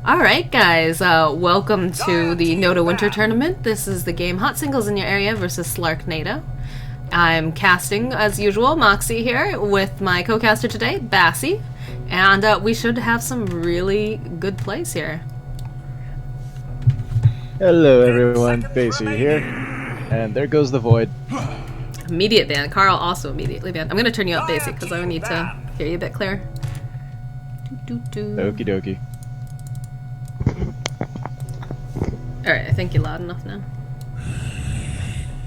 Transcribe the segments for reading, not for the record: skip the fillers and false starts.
Alright guys, welcome to the NotA Winter Tournament. This is the game Hot Singles in Your Area versus Slarknado. I'm casting, as usual, Moxie here with my co-caster today, Bassie. And we should have some really good plays here. Hello everyone, Bassie here. And there goes the void. Immediate ban. Carl also immediately banned. I'm going to turn you up, Bassie, because I need to hear you a bit clearer. Okie dokie. Alright, I think you're loud enough now.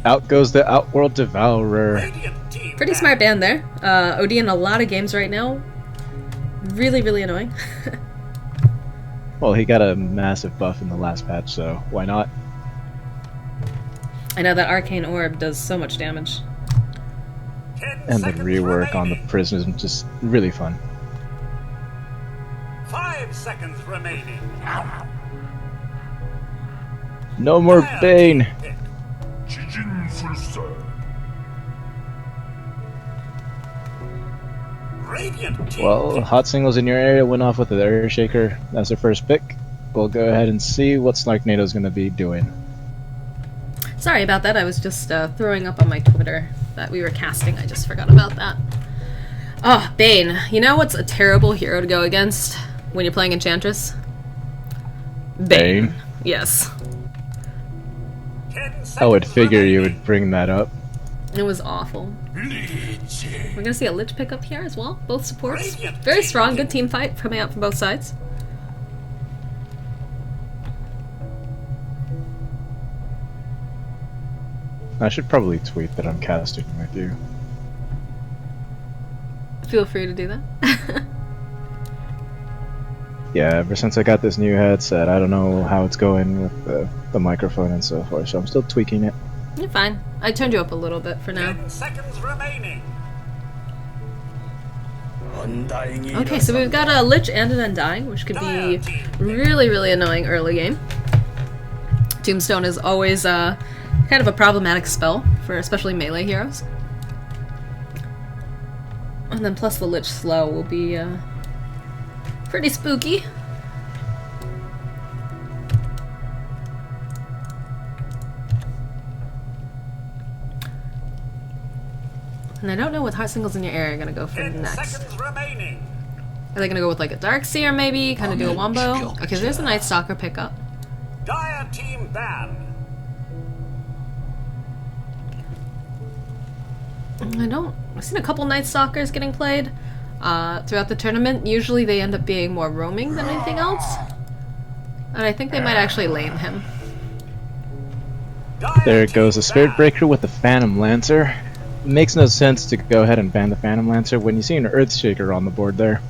Out goes the Outworld Devourer. Pretty smart band there. OD in a lot of games right now. Really, really annoying. Well, he got a massive buff in the last patch, so why not? I know that Arcane Orb does so much damage. And the rework on the Prism is just really fun. 5 seconds remaining. No more Bane! Well, Hot Singles in Your Area went off with the Air Shaker as their first pick. We'll go ahead and see what Slarknado's going to be doing. Sorry about that, I was just throwing up on my Twitter that we were casting. I just forgot about that. Oh, Bane. You know what's a terrible hero to go against when you're playing Enchantress? Bane. Yes. I would figure you would bring that up. It was awful. We're gonna see a Lich pick up here as well. Both supports. Very strong, good team fight coming out from both sides. I should probably tweet that I'm casting with you. Feel free to do that. Yeah, ever since I got this new headset, I don't know how it's going with the microphone and so forth, so I'm still tweaking it. You're fine. I turned you up a little bit for now. 10 seconds remaining. Okay, so we've got a Lich and an Undying, which could be really, really annoying early game. Tombstone is always kind of a problematic spell for especially melee heroes. And then plus the Lich slow will be pretty spooky. And I don't know what Hot Singles in Your Area are going to go for 10 next. seconds remaining. Are they going to go with like a Darkseer maybe? Kind of do a wombo? Okay, so there's a Night Stalker pickup. Dire team banned. I've seen a couple Night Stalkers getting played throughout the tournament. Usually they end up being more roaming than anything else. And I think they might actually lane him. There goes a Spirit Breaker with the Phantom Lancer. It makes no sense to go ahead and ban the Phantom Lancer when you see an Earthshaker on the board there.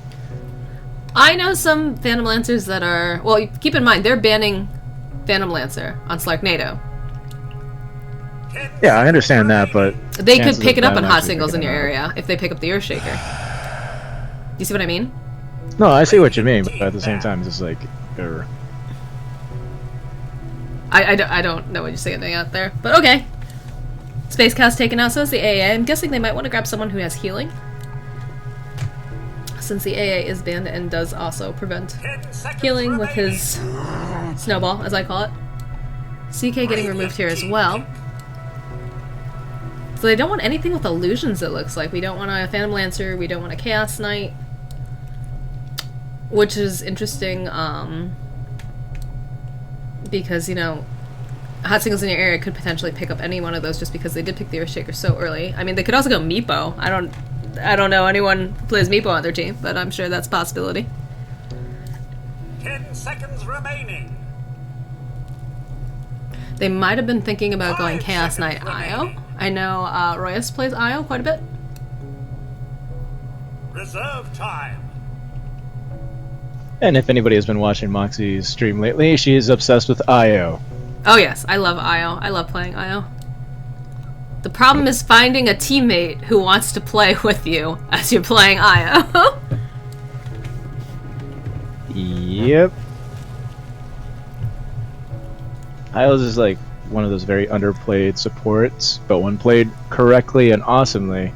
I know some Phantom Lancers that are... Well, keep in mind, they're banning Phantom Lancer on Slarknado. Yeah, I understand that, but... They could pick it up on Hot Singles in Your Area if they pick up the Earthshaker. You see what I mean? No, I see what you mean, but at the same time, it's just like... I don't know what you're saying out there, but okay. Spacecast taken out, so is the AA. I'm guessing they might want to grab someone who has healing, since the AA is banned and does also prevent healing with his snowball, as I call it. CK getting removed here as well. So they don't want anything with illusions, it looks like. We don't want a Phantom Lancer, we don't want a Chaos Knight. Which is interesting, because, you know, Hot Singles in Your Area could potentially pick up any one of those just because they did pick the Earthshaker so early. I mean, they could also go Meepo. I don't know anyone who plays Meepo on their team, but I'm sure that's a possibility. 10 seconds remaining. They might have been thinking about going Chaos Knight Io. I know Royas plays Io quite a bit. Reserve time. And if anybody has been watching Moxie's stream lately, she is obsessed with IO. Oh yes, I love Io. I love playing Io. The problem is finding a teammate who wants to play with you as you're playing Io. Yep. IO's is like one of those very underplayed supports, but when played correctly and awesomely,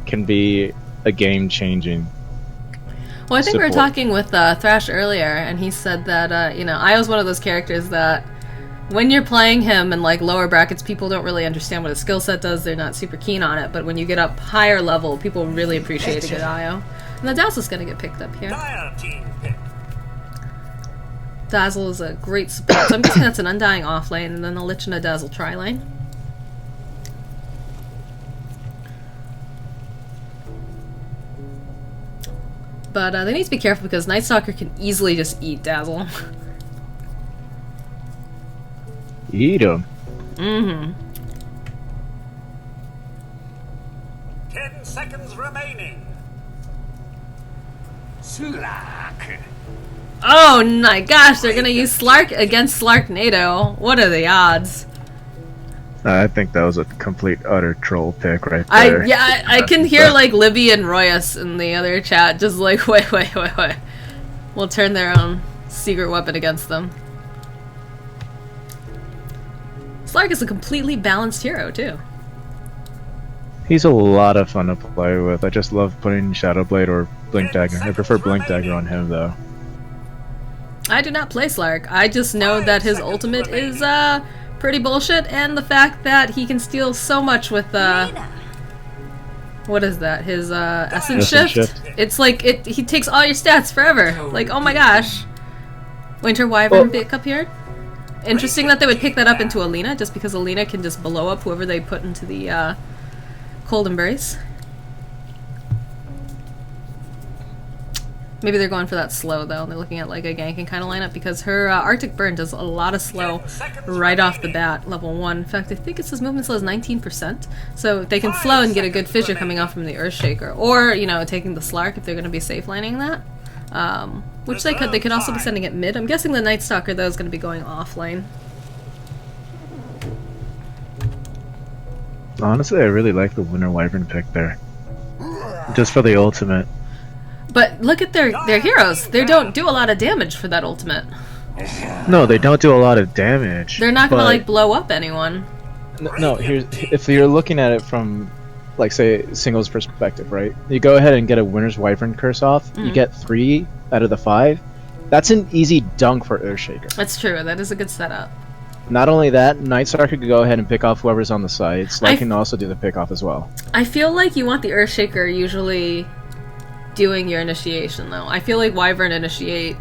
can be a game-changing Well, I think we were support. talking with Thrash earlier, and he said that, you know, I was one of those characters that when you're playing him in, like, lower brackets, people don't really understand what his skill set does. They're not super keen on it. But when you get up higher level, people really appreciate a good IO. And the Dazzle's going to get picked up here. Dire team pick. Dazzle is a great support. So I'm guessing that's an Undying off lane, and then a Lich and a Dazzle tri lane. But they need to be careful because Night Stalker can easily just eat Dazzle. Eat him. Mm-hmm. 10 seconds remaining. Slark. Oh my gosh, they're gonna use Slark against Slarknado. What are the odds? I think that was a complete utter troll pick right there. I can hear like Libby and Royus in the other chat just like wait. We'll turn their own secret weapon against them. Slark is a completely balanced hero too. He's a lot of fun to play with. I just love putting Shadow Blade or Blink Dagger. I prefer Blink Dagger on him though. I do not play Slark. I just know that his ultimate is pretty bullshit, and the fact that he can steal so much with what is that? His Essence Shift? It's like he takes all your stats forever. Like, oh my gosh. Winter Wyvern pick up here. Interesting that they would pick that up into Alina, just because Alina can just blow up whoever they put into the Cold Embrace. Maybe they're going for that slow, though. They're looking at like a ganking kind of lineup because her Arctic Burn does a lot of slow right off the bat, level 1. In fact, I think it says movement slow is 19%. So they can slow and get a good fissure coming off from the Earthshaker. Or, you know, taking the Slark if they're going to be safe lining that. Which they could. They could also be sending it mid. I'm guessing the Night Stalker, though, is going to be going off lane. Honestly, I really like the Winter Wyvern pick there. Just for the ultimate. But look at their heroes. They don't do a lot of damage for that ultimate. No, they don't do a lot of damage. They're not going to, like, blow up anyone. No, here's if you're looking at it from, like, say, singles perspective, right? You go ahead and get a Winter's Wyvern curse off. You get 3 out of the 5. That's an easy dunk for Earthshaker. That's true. That is a good setup. Not only that, Night Stalker could go ahead and pick off whoever's on the side. Slark can also do the pick off as well. I feel like you want the Earthshaker usually doing your initiation, though. I feel like Wyvern initiate.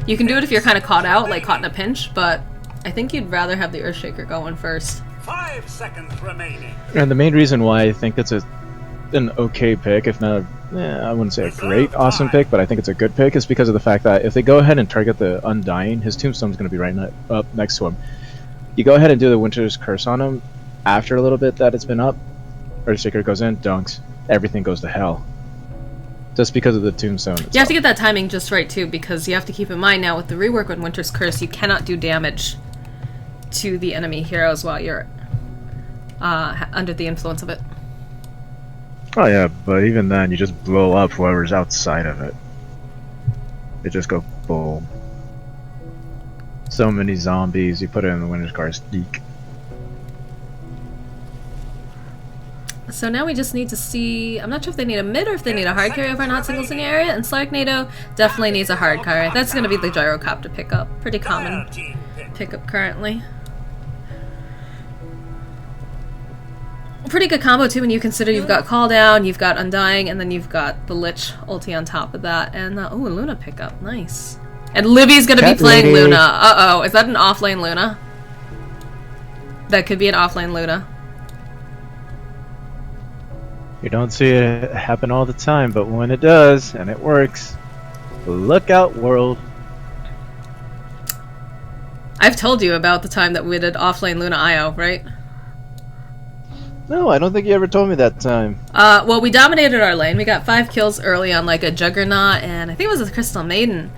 You can do it if you're kind of caught out, like caught in a pinch, but I think you'd rather have the Earthshaker going first. 5 seconds remaining. And the main reason why I think it's an okay pick, if not, I wouldn't say a great, awesome pick, but I think it's a good pick, is because of the fact that if they go ahead and target the Undying, his tombstone's going to be right up next to him. You go ahead and do the Winter's Curse on him, after a little bit that it's been up, Earthshaker goes in, dunks, everything goes to hell. Just because of the tombstone itself. You have to get that timing just right, too, because you have to keep in mind now with the rework on Winter's Curse, you cannot do damage to the enemy heroes while you're under the influence of it. Oh yeah, but even then, you just blow up whoever's outside of it. They just go boom. So many zombies, you put it in the Winter's Curse, deek. So now we just need to see, I'm not sure if they need a mid or if they need a hard carry over Not Singles in the area, and Slarknado definitely needs a hard carry. That's going to be the Gyrocopter pickup. Pretty common pickup currently. Pretty good combo too when you consider you've got Call Down, you've got Undying, and then you've got the Lich ulti on top of that. And, oh, Luna pickup. Nice. And Libby's going to be playing Luna. Uh-oh. Is that an offlane Luna? That could be an offlane Luna. You don't see it happen all the time, but when it does, and it works, look out, world. I've told you about the time that we did offlane Luna IO, right? No, I don't think you ever told me that time. Well, we dominated our lane. We got 5 kills early on, like, a Juggernaut, and I think it was a Crystal Maiden.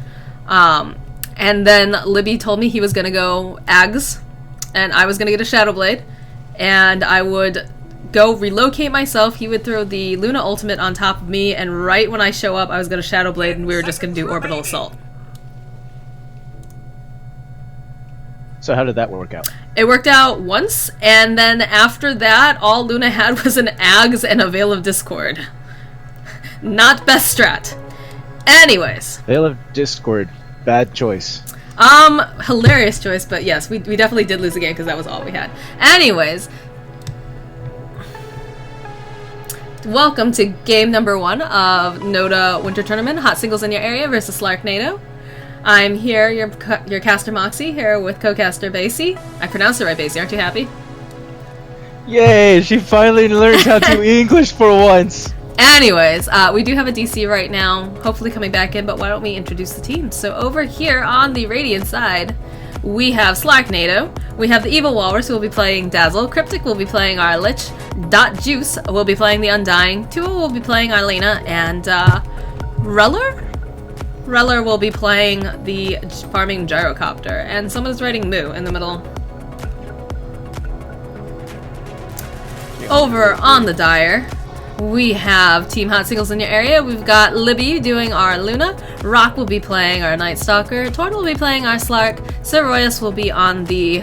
And then Libby told me he was gonna go Ags, and I was gonna get a Shadow Blade, and I would go relocate myself. He would throw the Luna ultimate on top of me, and right when I show up, I was gonna Shadow Blade, and we were just gonna do Orbital Assault. So how did that work out? It worked out once, and then after that, all Luna had was an Ags and a Veil of Discord. Not best strat. Anyways. Veil of Discord. Bad choice. Hilarious choice, but yes, we definitely did lose the game because that was all we had. Anyways. Welcome to game number 1 of NotA Winter Tournament, Hot Singles in your area versus Slarknado. I'm here, your caster Moxie, here with co-caster Basie. I pronounced it right, Basie, aren't you happy? Yay, she finally learned how to English for once! Anyways, we do have a DC right now, hopefully coming back in, but why don't we introduce the team? So over here on the Radiant side, we have Slarknado, we have the Evil Walrus who will be playing Dazzle, Cryptic will be playing our Lich, Dot Juice will be playing the Undying, Tua will be playing our Lena, and Reller will be playing the Farming Gyrocopter, and someone is writing Moo in the middle. Over on the Dire, we have Team Hot Singles in your area. We've got Libby doing our Luna, Rock will be playing our Night Stalker, Torn will be playing our Slark, Soroyas will be on the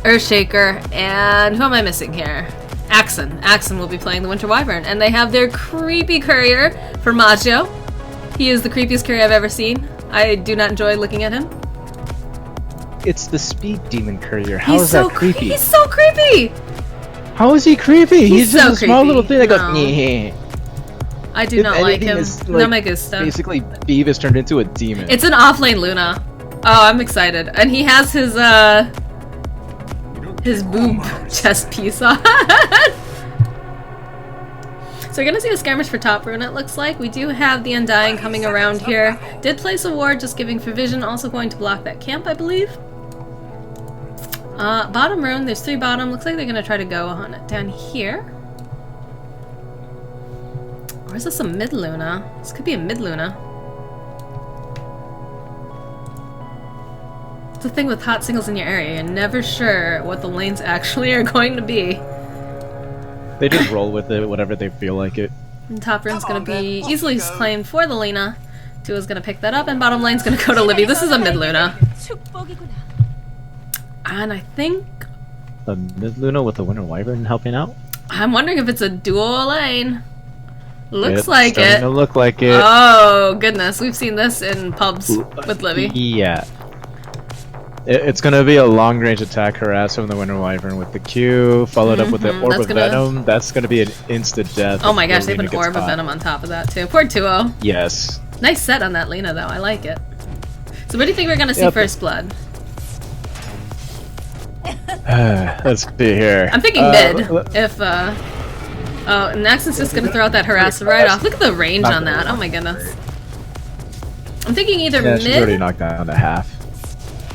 Earthshaker, and who am I missing here? Axon will be playing the Winter Wyvern, and they have their creepy courier for Maggio. He is the creepiest courier I've ever seen. I do not enjoy looking at him. It's the Speed Demon Courier. How is that creepy? He's so creepy! How is he creepy? He's just so a small creepy. little thing that goes, No. yeah. I do not like him. No me gusta. Basically, Beavis turned into a demon. It's an offlane Luna. Oh, I'm excited. And he has his boob chest piece on. So we're gonna see a skirmish for top rune, it looks like. We do have the Undying coming around here. Did place a ward, just giving for vision, also going to block that camp, I believe. Bottom rune, there's 3 bottom. Looks like they're gonna try to go on it down here. Or is this a mid Luna? This could be a mid Luna. It's the thing with Hot Singles in your area, you're never sure what the lanes actually are going to be. They just roll with it, whatever they feel like it. And top rune's gonna be easily claimed for the Lena. Tua's gonna pick that up, and bottom lane's gonna go to Libby. This is a mid Luna. And I think... A mid Luna with the Winter Wyvern helping out? I'm wondering if it's a dual lane. Looks It's like starting it. to look like it. Oh, goodness. We've seen this in pubs with Libby. Yeah. It's gonna be a long-range attack harass from the Winter Wyvern with the Q, followed up with the Orb of Venom. That's gonna be an instant death. Oh my gosh, they have an Orb of Venom on top of that too. Poor Tuo. Yes. Nice set on that Lena though, I like it. So where do you think we're gonna see first blood? Let's see here. I'm thinking mid. If oh, and Axon's just gonna throw out that harass right off. Look at the range on that. Oh my goodness. I'm thinking either Yeah, mid. she's already knocked down to half.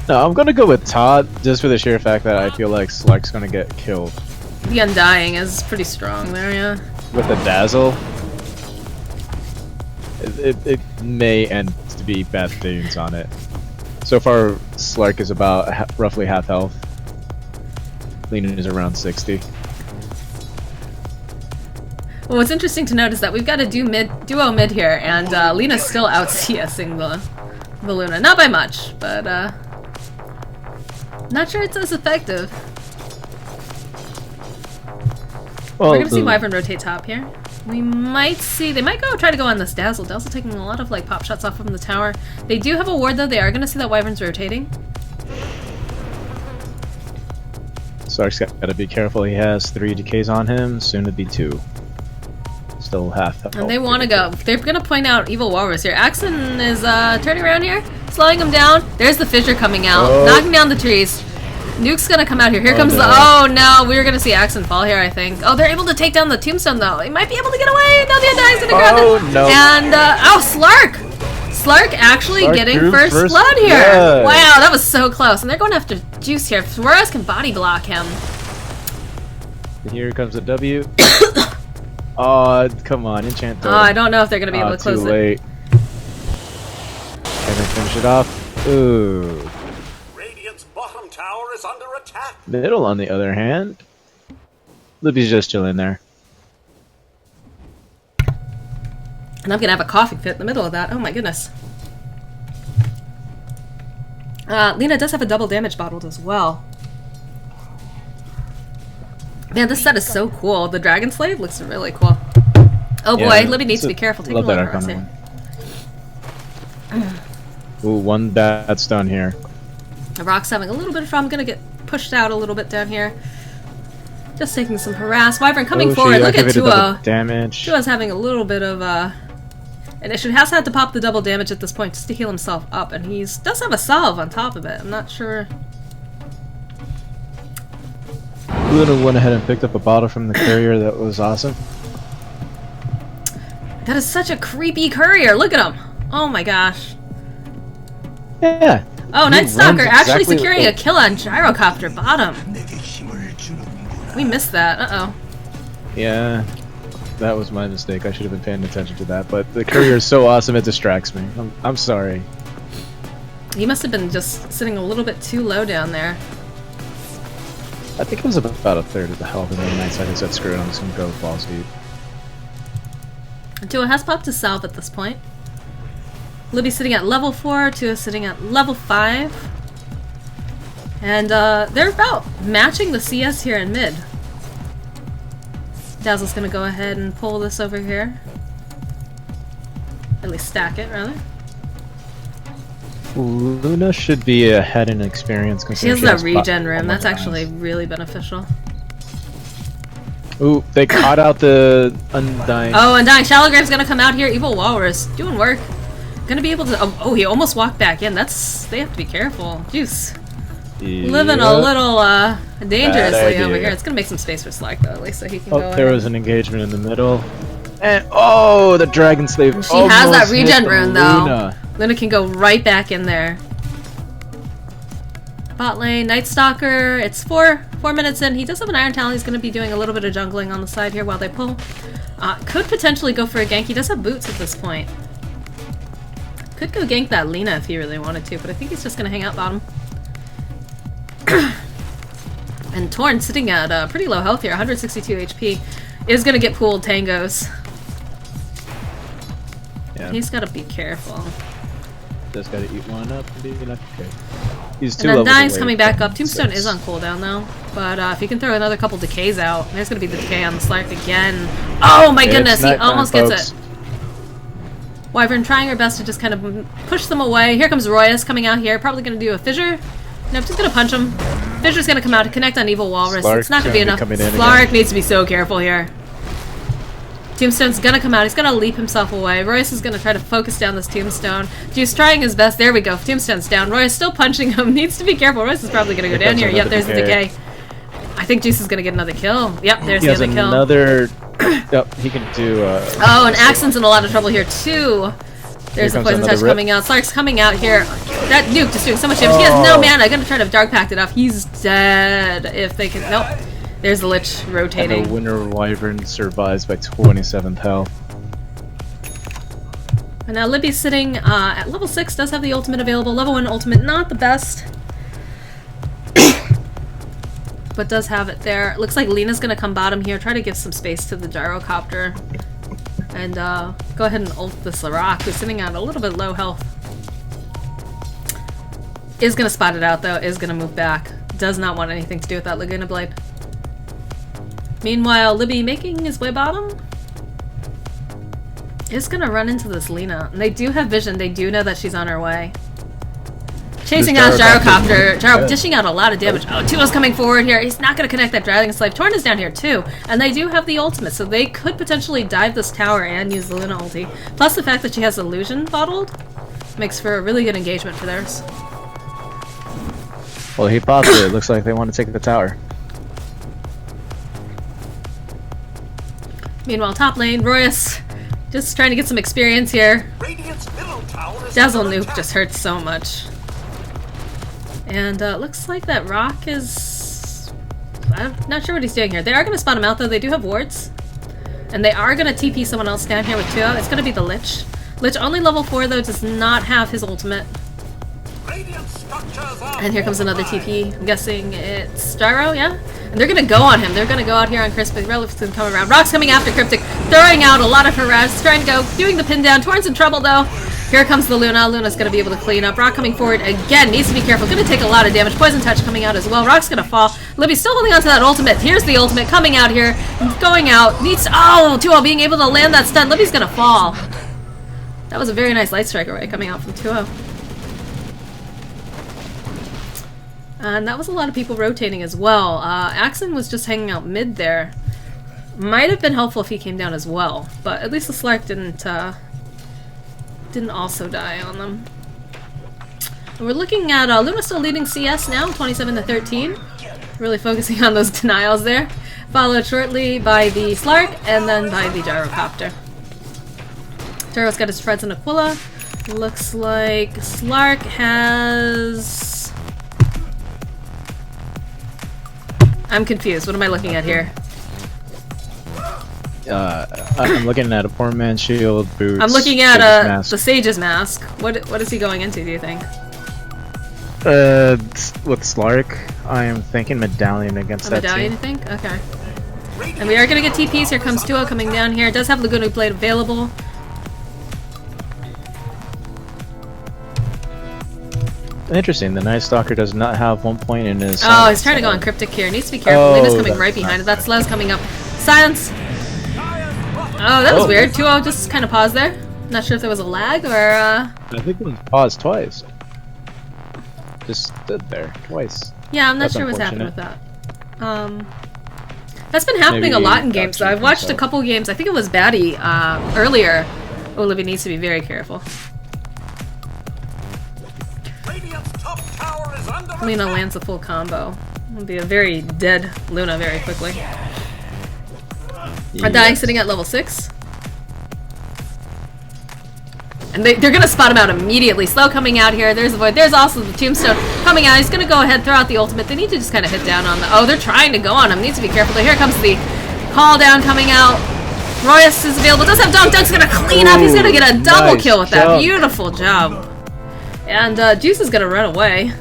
No, I'm gonna go with Todd, just for the sheer fact that I feel like Slark's gonna get killed. The Undying is pretty strong there, yeah. With the Dazzle, it may end to be bad things on it. So far, Slark is about roughly half health. Lena is around 60. Well, what's interesting to note is that we've got a duo mid here, and Lena's still out CSing the Luna. Not by much, but not sure it's as effective. Well, we're gonna see Wyvern rotate top here. We might see, they might try to go on this Dazzle. Dazzle taking a lot of like pop shots off from the tower. They do have a ward though, they are gonna see that Wyvern's rotating. Slark's gotta be careful, he has 3 decays on him, soon to be 2. Still half health. And they want to go. They're going to point out Evil Walrus here. Axon is turning around here, slowing him down. There's the Fissure coming out, knocking down the trees. Nuke's going to come out here. Here comes the... Oh, no. We were going to see Axon fall here, I think. Oh, they're able to take down the Tombstone, though. He might be able to get away. No, the Undying's going to grab it. No. And, Slark! Slark actually getting first blood here. Blood. Wow, that was so close. And they're going after Juice here. Suarez can body block him. Here comes a W. Oh, come on, enchant. Oh, I don't know if they're going to be able to close too late. Can they finish it off? Ooh. Radiant's bottom tower is under attack. Middle, on the other hand, Libby's just chilling there. And I'm going to have a coughing fit in the middle of that. Oh my goodness. Lena does have a double damage bottled as well. Man, this set is so cool. The Dragon Slave looks really cool. Oh boy, Yeah, Libby needs to be careful. Take a love look that at us Arcana here. Ooh, one bad stun here. The Rock's having a little bit of trouble. I'm gonna get pushed out a little bit down here. Just taking some harass. Wyvern coming forward. Look at Tua. Damage. Tua's having a little bit of an issue. Has had to pop the double damage at this point just to heal himself up, and he does have a salve on top of it. I'm not sure. Luna went ahead and picked up a bottle from the courier. That was awesome. That is such a creepy courier. Look at him. Oh my gosh. Yeah. Oh, Night Stalker actually exactly securing a kill on Gyrocopter bottom. We missed that. Uh-oh. Yeah. That was my mistake. I should have been paying attention to that. But the courier is so awesome it distracts me. I'm sorry. He must have been just sitting a little bit too low down there. I think it was about a third of the health, and then Night Stalker said, screw it, I'm just going to go balls deep. Tua has popped his salve at this point. Libby's sitting at level 4, Tua's sitting at level 5. And they're about matching the CS here in mid. Dazzle's gonna go ahead and pull this over here. At least stack it, rather. Luna should be ahead in experience. She has that regen room. That's actually really beneficial. Ooh, they caught out the Undying. Oh, Undying. Shallow Grave's gonna come out here. Evil Walrus. Doing work. Gonna be able to... Oh, he almost walked back in. They have to be careful. Juice. Yep. Living a little dangerously over here. It's gonna make some space for Slark though, at least, so he can go ahead. There was an engagement in the middle. And oh, the Dragon Slave. She has that regen rune though. Luna can go right back in there. Bot lane, Night Stalker. It's 4 minutes in. He does have an Iron Talon. He's gonna be doing a little bit of jungling on the side here while they pull. Could potentially go for a gank. He does have boots at this point. Could go gank that Lina if he really wanted to, but I think he's just gonna hang out bottom. And Torn sitting at pretty low health here, 162 HP, is gonna get pooled tangos. Yeah. He's gotta be careful. Just gotta eat one up and be enough. Okay. He's 2 and levels Undying's away coming back up. Tombstone 6. is on cooldown though, but if he can throw another couple decays out, there's gonna be the decay on the Slark again. Oh my goodness, he almost gets it. Wyvern trying her best to just kind of push them away. Here comes Royus coming out here, probably gonna do a fissure. Nope, just gonna punch him. Fissure's gonna come out to connect on Evil Walrus. It's not gonna be enough. Slark needs to be so careful here. Tombstone's gonna come out. He's gonna leap himself away. Royce is gonna try to focus down this Tombstone. Juice trying his best. There we go. Tombstone's down. Royce still punching him. Needs to be careful. Royce is probably gonna go down here. Yep, there's the decay. I think Juice is gonna get another kill. Yep, there's the other kill. Another. Yep, he can do. Oh, and Axon's in a lot of trouble here too. There's the poison touch coming out. Slark's coming out here. That nuke just doing so much damage. He has no mana. Gonna try to dark pact it off. He's dead. If they can. Nope. There's the Lich rotating. And the Winter Wyvern survives by 27th health. And now Libby's sitting at level 6. Does have the ultimate available. Level 1 ultimate, not the best. But does have it there. Looks like Lena's gonna come bottom here. Try to give some space to the Gyrocopter. And go ahead and ult this Slark, who's sitting at a little bit low health. Is gonna spot it out though, is gonna move back. Does not want anything to do with that Laguna Blade. Meanwhile, Libby making his way bottom is gonna run into this Lina. And they do have vision, they do know that she's on her way. Chasing out Gyrocopter. Gyro dishing out a lot of damage. Oh, Tua's coming forward here. He's not going to connect that Dragon Slave. Torn is down here too. And they do have the ultimate, so they could potentially dive this tower and use the Luna ulti. Plus the fact that she has Illusion bottled makes for a really good engagement for theirs. Well, he popped it. Looks like they want to take the tower. Meanwhile, top lane, Royus just trying to get some experience here. Dazzle nuke just hurts so much. And looks like that Rock is... I'm not sure what he's doing here. They are going to spot him out though. They do have wards. And they are going to TP someone else down here with Tua. It's going to be the Lich. Lich only level 4 though, does not have his ultimate. And here comes another TP. I'm guessing it's Gyro, yeah? And they're going to go on him. They're going to go out here on Cryptic. Relic's going to come around. Rock's coming after Cryptic, throwing out a lot of harass, trying to go, doing the pin down. Torn's in trouble though. Here comes the Luna. Luna's going to be able to clean up. Rock coming forward again. Needs to be careful. Going to take a lot of damage. Poison touch coming out as well. Rock's going to fall. Libby's still holding on to that ultimate. Here's the ultimate coming out here. Going out. Needs... Oh, 2-0 being able to land that stun. Libby's going to fall. That was a very nice light strike array coming out from 2-0. And that was a lot of people rotating as well. Axon was just hanging out mid there. Might have been helpful if he came down as well, but at least the Slark didn't also die on them. And we're looking at Luna still leading CS now, 27-13. Really focusing on those denials there. Followed shortly by the Slark and then by the Gyrocopter. Gyro's got his treads in Aquila. Looks like Slark has... I'm confused. What am I looking at here? I'm looking at a poor man's shield, boots. I'm looking at mask. the Sage's mask. What is he going into, do you think? With Slark, I am thinking medallion against that Medallion, team. you think? Okay. And we are going to get TPs. Here comes 2-0 coming down here. It does have Laguna Blade available. Interesting, the Night Stalker does not have 1 point in his... Oh, he's trying to go on Cryptic here. Needs to be careful. Luna's coming right behind it. That Slow's coming up. Silence! Oh, that was weird. 2-0 just kind of paused there. Not sure if there was a lag or... I think it was paused twice. Just stood there twice. Yeah, I'm not That's sure what's happening with unfortunate. that. That's been happening a lot in games, though. I've watched a couple games. I think it was Batty earlier. Olivia needs to be very careful. Luna lands a full combo. It'll be a very dead Luna very quickly. Are dying sitting at level 6. And they're gonna spot him out immediately. Slow coming out here. There's the Void. There's also the Tombstone coming out. He's gonna go ahead, throw out the ultimate. They need to just kind of hit down on the... Oh, they're trying to go on him. Needs to be careful. Here comes the call down coming out. Royus is available. Does have Dunk. Dunk's gonna clean up. He's gonna get a double kill with that. Beautiful job. And Juice is gonna run away.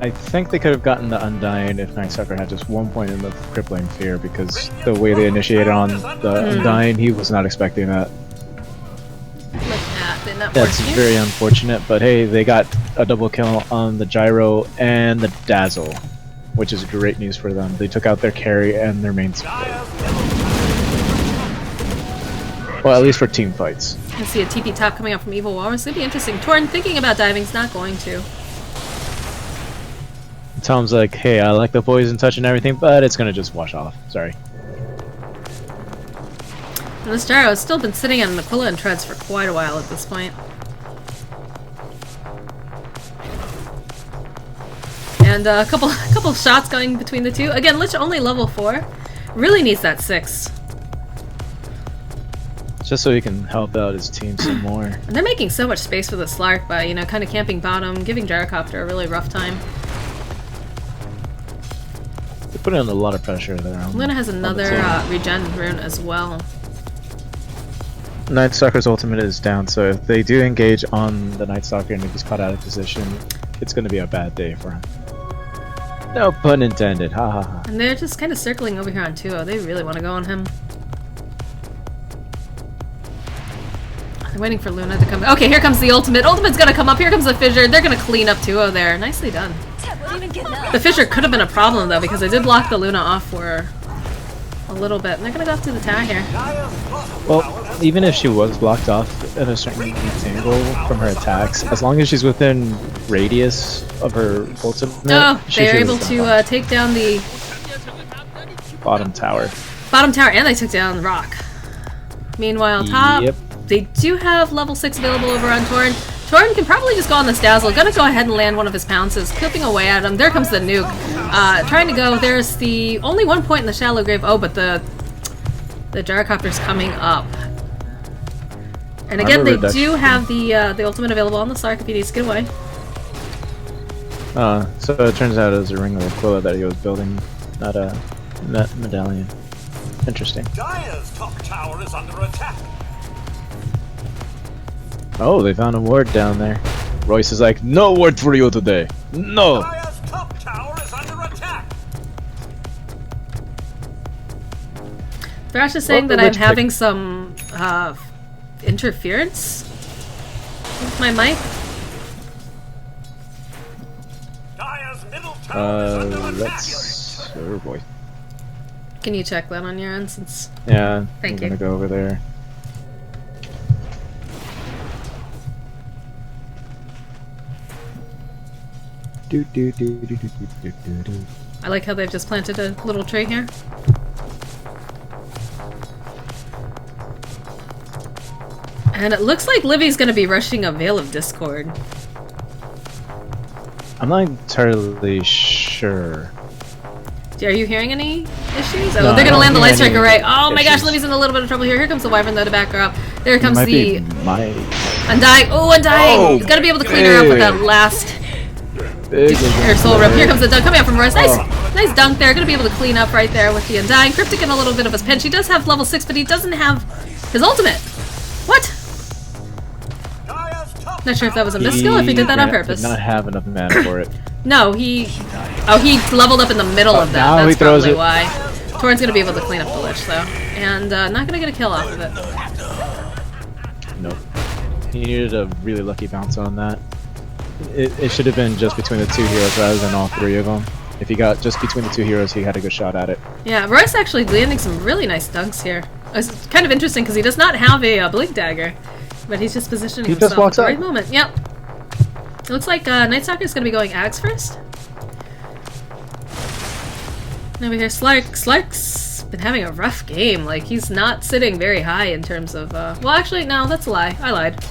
I think they could have gotten the Undying if Night Stalker had just 1 point in the Crippling Fear, because the way they initiated on the Undying, he was not expecting that. That's very unfortunate, but hey, they got a double kill on the Gyro and the Dazzle, which is great news for them. They took out their carry and their main support. Well, at least for team fights. I see a TP top coming out from Evil Walrus. It's gonna be interesting. Torn thinking about diving, he's not going to. Tom's like, hey, I like the poison touch and everything, but it's gonna just wash off. Sorry. And this Gyro has still been sitting on Aquila and Treads for quite a while at this point. And a couple shots going between the two. Again, Lich only level 4. Really needs that 6. Just so he can help out his team some more. And they're making so much space for the Slark by, you know, kind of camping bottom, giving Gyrocopter a really rough time. They put in a lot of pressure there. Luna has another regen rune as well. Night Stalker's ultimate is down, so if they do engage on the Night Stalker and if he's caught out of position, it's going to be a bad day for him. No pun intended, ha ha ha. And they're just kind of circling over here on 2-0. They really want to go on him. They're waiting for Luna to come. Okay, here comes the ultimate. Ultimate's gonna come up. Here comes the fissure. They're gonna clean up 2-0 there. Nicely done. The fissure could have been a problem though, because I did block the Luna off for a little bit. And they're gonna go up to the tower here. Well, even if she was blocked off at a certain angle from her attacks, as long as she's within radius of her ultimate, Oh, they're able to take down the bottom tower. Bottom tower, and they took down the rock. Meanwhile, top, Yep. they do have level 6 available over on Torn. Torn can probably just go on this Dazzle. Gonna go ahead and land one of his pounces, clipping away at him. There comes the nuke. Trying to go. There's the only 1 point in the shallow grave. Oh, but the Gyrocopter's coming up. And again, they do have the ultimate available on the Slark if he needs to get away. So it turns out it was a ring of Aquila that he was building, not a medallion. Interesting. Dire's top tower is under attack. Oh, they found a ward down there. Royce is like, no word for you today. No. Dire's top tower is under attack. Thrash is saying that I'm having some interference with my mic. Dire's middle tower is under attack. Oh boy. Can you check that on your end since... Yeah, Thank I'm you. gonna go over there. I like how they've just planted a little tree here. And it looks like Livy's gonna be rushing a Veil of Discord. I'm not entirely sure. Are you hearing any issues? Oh, No, they're I gonna don't land the hear Light Striker any right. Oh my gosh, issues. Livy's in a little bit of trouble here. Here comes the Wyvern though to back her up. There comes Might the be my Undying. Oh, Undying! Oh, He's gonna be able to clean her up with that last big air soul rip. Here comes the dunk coming out from Royce. Nice, Oh. nice dunk there. Gonna be able to clean up right there with the Undying. Cryptic in a little bit of a pinch. He does have level 6, but he doesn't have his ultimate. What? Dire's top Not sure if that was a tower misskill or if he did that on Did purpose. not have enough mana for it. No, he... Oh, he leveled up in the middle of that. now That's he throws probably it. why. Torrent's gonna be able to clean up the Lich, though. And not gonna get a kill off of it. Nope. He needed a really lucky bounce on that. It should have been just between the two heroes rather than all three of them. If he got just between the two heroes, he had a good shot at it. Yeah, Royce actually landing some really nice dunks here. It's kind of interesting because he does not have a Blink Dagger, but he's just positioning He himself just walks at the up. right moment. Yep. It looks like Night Stalker's gonna be going Axe first. And over here, Slark's been having a rough game. Like, he's not sitting very high in terms of, well, actually, no, that's a lie. I lied.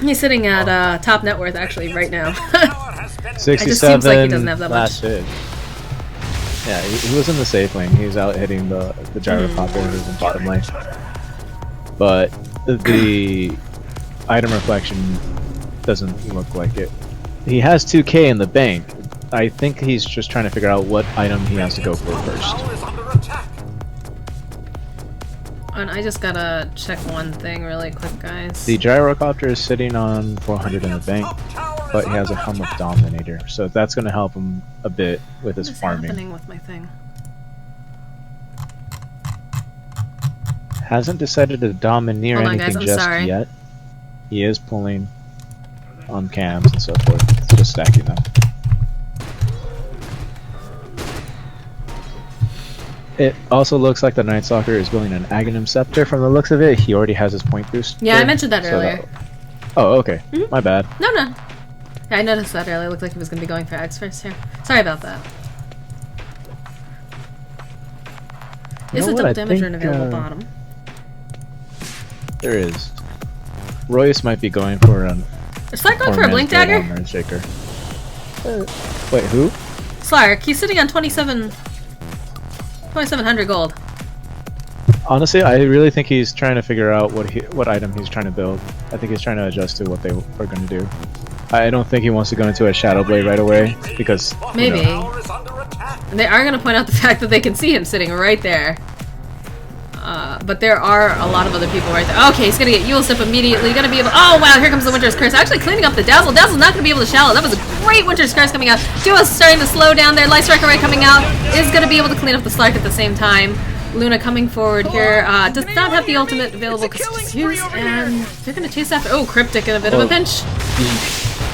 He's sitting at top net worth, actually, right now. tower has been 67 It just seems like he doesn't have that last hit. Yeah, he was in the safe lane. He was out hitting the gyrocopter who was in bottom lane. But the item reflection doesn't look like it. He has 2k in the bank. I think he's just trying to figure out what item he has to go for first. tower is under attack. And I just gotta check one thing really quick, guys. The gyrocopter is sitting on 400 in the bank, but he has a Helm of Dominator, so that's going to help him a bit with his What is farming. happening with my thing? Hasn't decided to domineer Hold on, guys, anything I'm just sorry. yet. He is pulling on cams and so forth, just stacking them. It also looks like the Night Stalker is building an Aghanim Scepter from the looks of it. He already has his point boost. Yeah, I mentioned that earlier. Oh, okay. Mhm. My bad. No. Yeah, I noticed that earlier. It looked like he was going to be going for Axe first here. Sorry about that. You Is know a what, double I damage think, rune available bottom? There is. Royce might be going for an Is Slark going for a Blink Dagger? Shaker. Wait, who? Slark, he's sitting on 2,700 gold. Honestly, I really think he's trying to figure out what item he's trying to build. I think he's trying to adjust to what they are going to do. I don't think he wants to go into a Shadow Blade right away because Maybe. you know, Tower is under attack. And they are going to point out the fact that they can see him sitting right there. But there are a lot of other people right there. Okay, he's going to get Yule Step immediately. Going to be able... Oh, wow, here comes the Winter's Curse. Actually cleaning up the Dazzle. Dazzle's not going to be able to shallow. That was a great Winter's Curse coming out. Duo's starting to slow down there. Light Striker Ray coming out. Is going to be able to clean up the Slark at the same time. Luna coming forward here. Does not have the ultimate available because she's used. And they're going to chase after... Oh, Cryptic in a bit of a pinch.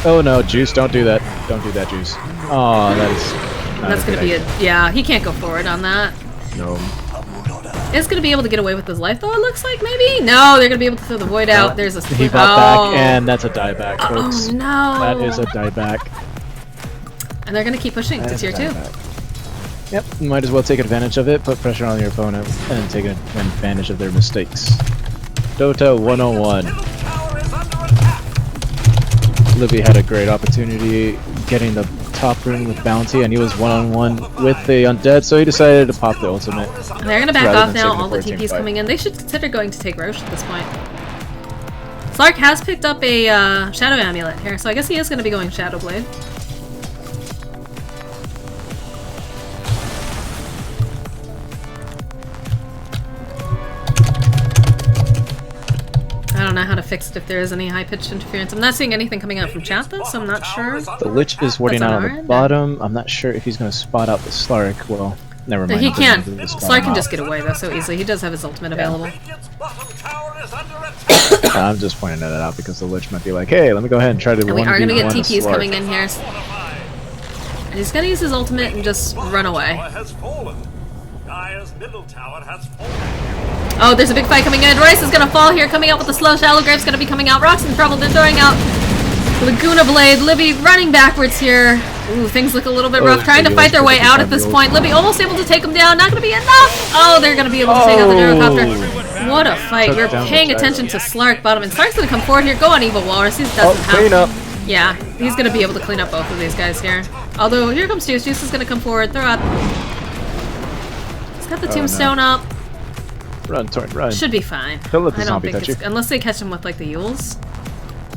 oh no, Juice, don't do that. Don't do that, Juice. Oh, that is not That's a going to good be idea. a... Yeah, he can't go forward on that. No. Is going to be able to get away with his life, though, it looks like, maybe? No, they're going to be able to throw the Void out. There's a... He bought back, and that's a dieback, folks. Oh, no. That is a dieback. And they're going to keep pushing to That is a tier 2. dieback. Yep, you might as well take advantage of it, put pressure on your opponent, and take advantage of their mistakes. Dota 101. Middle tower is under attack. Libby had a great opportunity getting the top rune with Bounty, and he was one-on-one with the Undead, so he decided to pop the ultimate. And they're going to back Rather off than now. taking All the a 14 TP's fight. coming in. They should consider going to take Roche at this point. Slark has picked up a Shadow Amulet here, so I guess he is going to be going Shadow Blade. I don't know how to fix it if there is any high-pitched interference. I'm not seeing anything coming out from chat, though, so I'm not sure. The Lich is warding That's out on on our the end? bottom. I'm not sure if he's going to spot out the Slark. Well, never mind. He can't. doesn't spot Slark him can out. just get away, though, so easily. He does have his ultimate available. Radiant's bottom tower is under attack. I'm just pointing that out because the Lich might be like, hey, let me go ahead and try to And we are going to get 1v1 a TPs Slark. coming in here. And he's gonna use his ultimate and just run away. Tower has fallen. Dire's middle tower has fallen. Oh, there's a big fight coming in. Royce is gonna fall here, coming out with the slow. Shallow Grave's gonna be coming out. Rock's in trouble. They're throwing out Laguna Blade. Libby running backwards here. Ooh, things look a little bit rough. Trying to fight their way out at this point. Libby almost able to take him down. Not gonna be enough. Oh, they're gonna be able to take out the Gyrocopter. What a fight. We're paying attention to Slark bottom, and Slark's gonna come forward here. Go on Evil Walrus. He doesn't have. Clean up. Yeah, he's gonna be able to clean up both of these guys here. Although here comes Juice. Juice is gonna come forward. Throw out. He's got the tombstone up. Run, Torn, run. Should be fine. Don't let the I don't zombie think touch it's you. unless they catch him with like the Yules.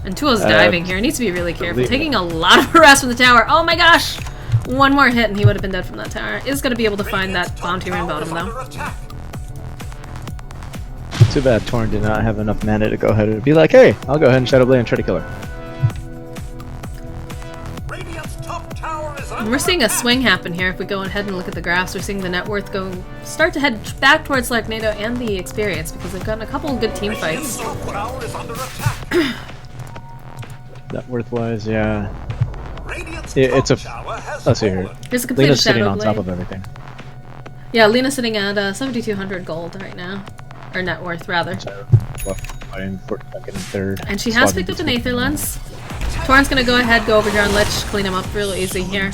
And Tua's diving here. He needs to be really careful. Taking a lot of harass from the tower. Oh my gosh! One more hit and he would have been dead from that tower. Is gonna be able to find that bomb tier in bottom though. Too bad Torn did not have enough mana to go ahead and be like, hey, I'll go ahead and Shadow Blade and try to kill her. Radiant's top tower is And we're seeing a swing happen here. If we go ahead and look at the graphs, we're seeing the net worth start to head back towards Slarknado and the experience because they've gotten a couple of good team fights. tower is under attack. Net worth wise, yeah. Radiant's It's a. top tower has Let's see here. fallen. Here's a completed Lena's sitting Shadow on Blade. top of everything. Yeah, Lena's sitting at 7,200 gold right now. Or net worth, rather. Fighting for second and third. And she has picked up an Aether Lens. Torn's gonna go ahead, go over here on Lich, clean him up real easy here.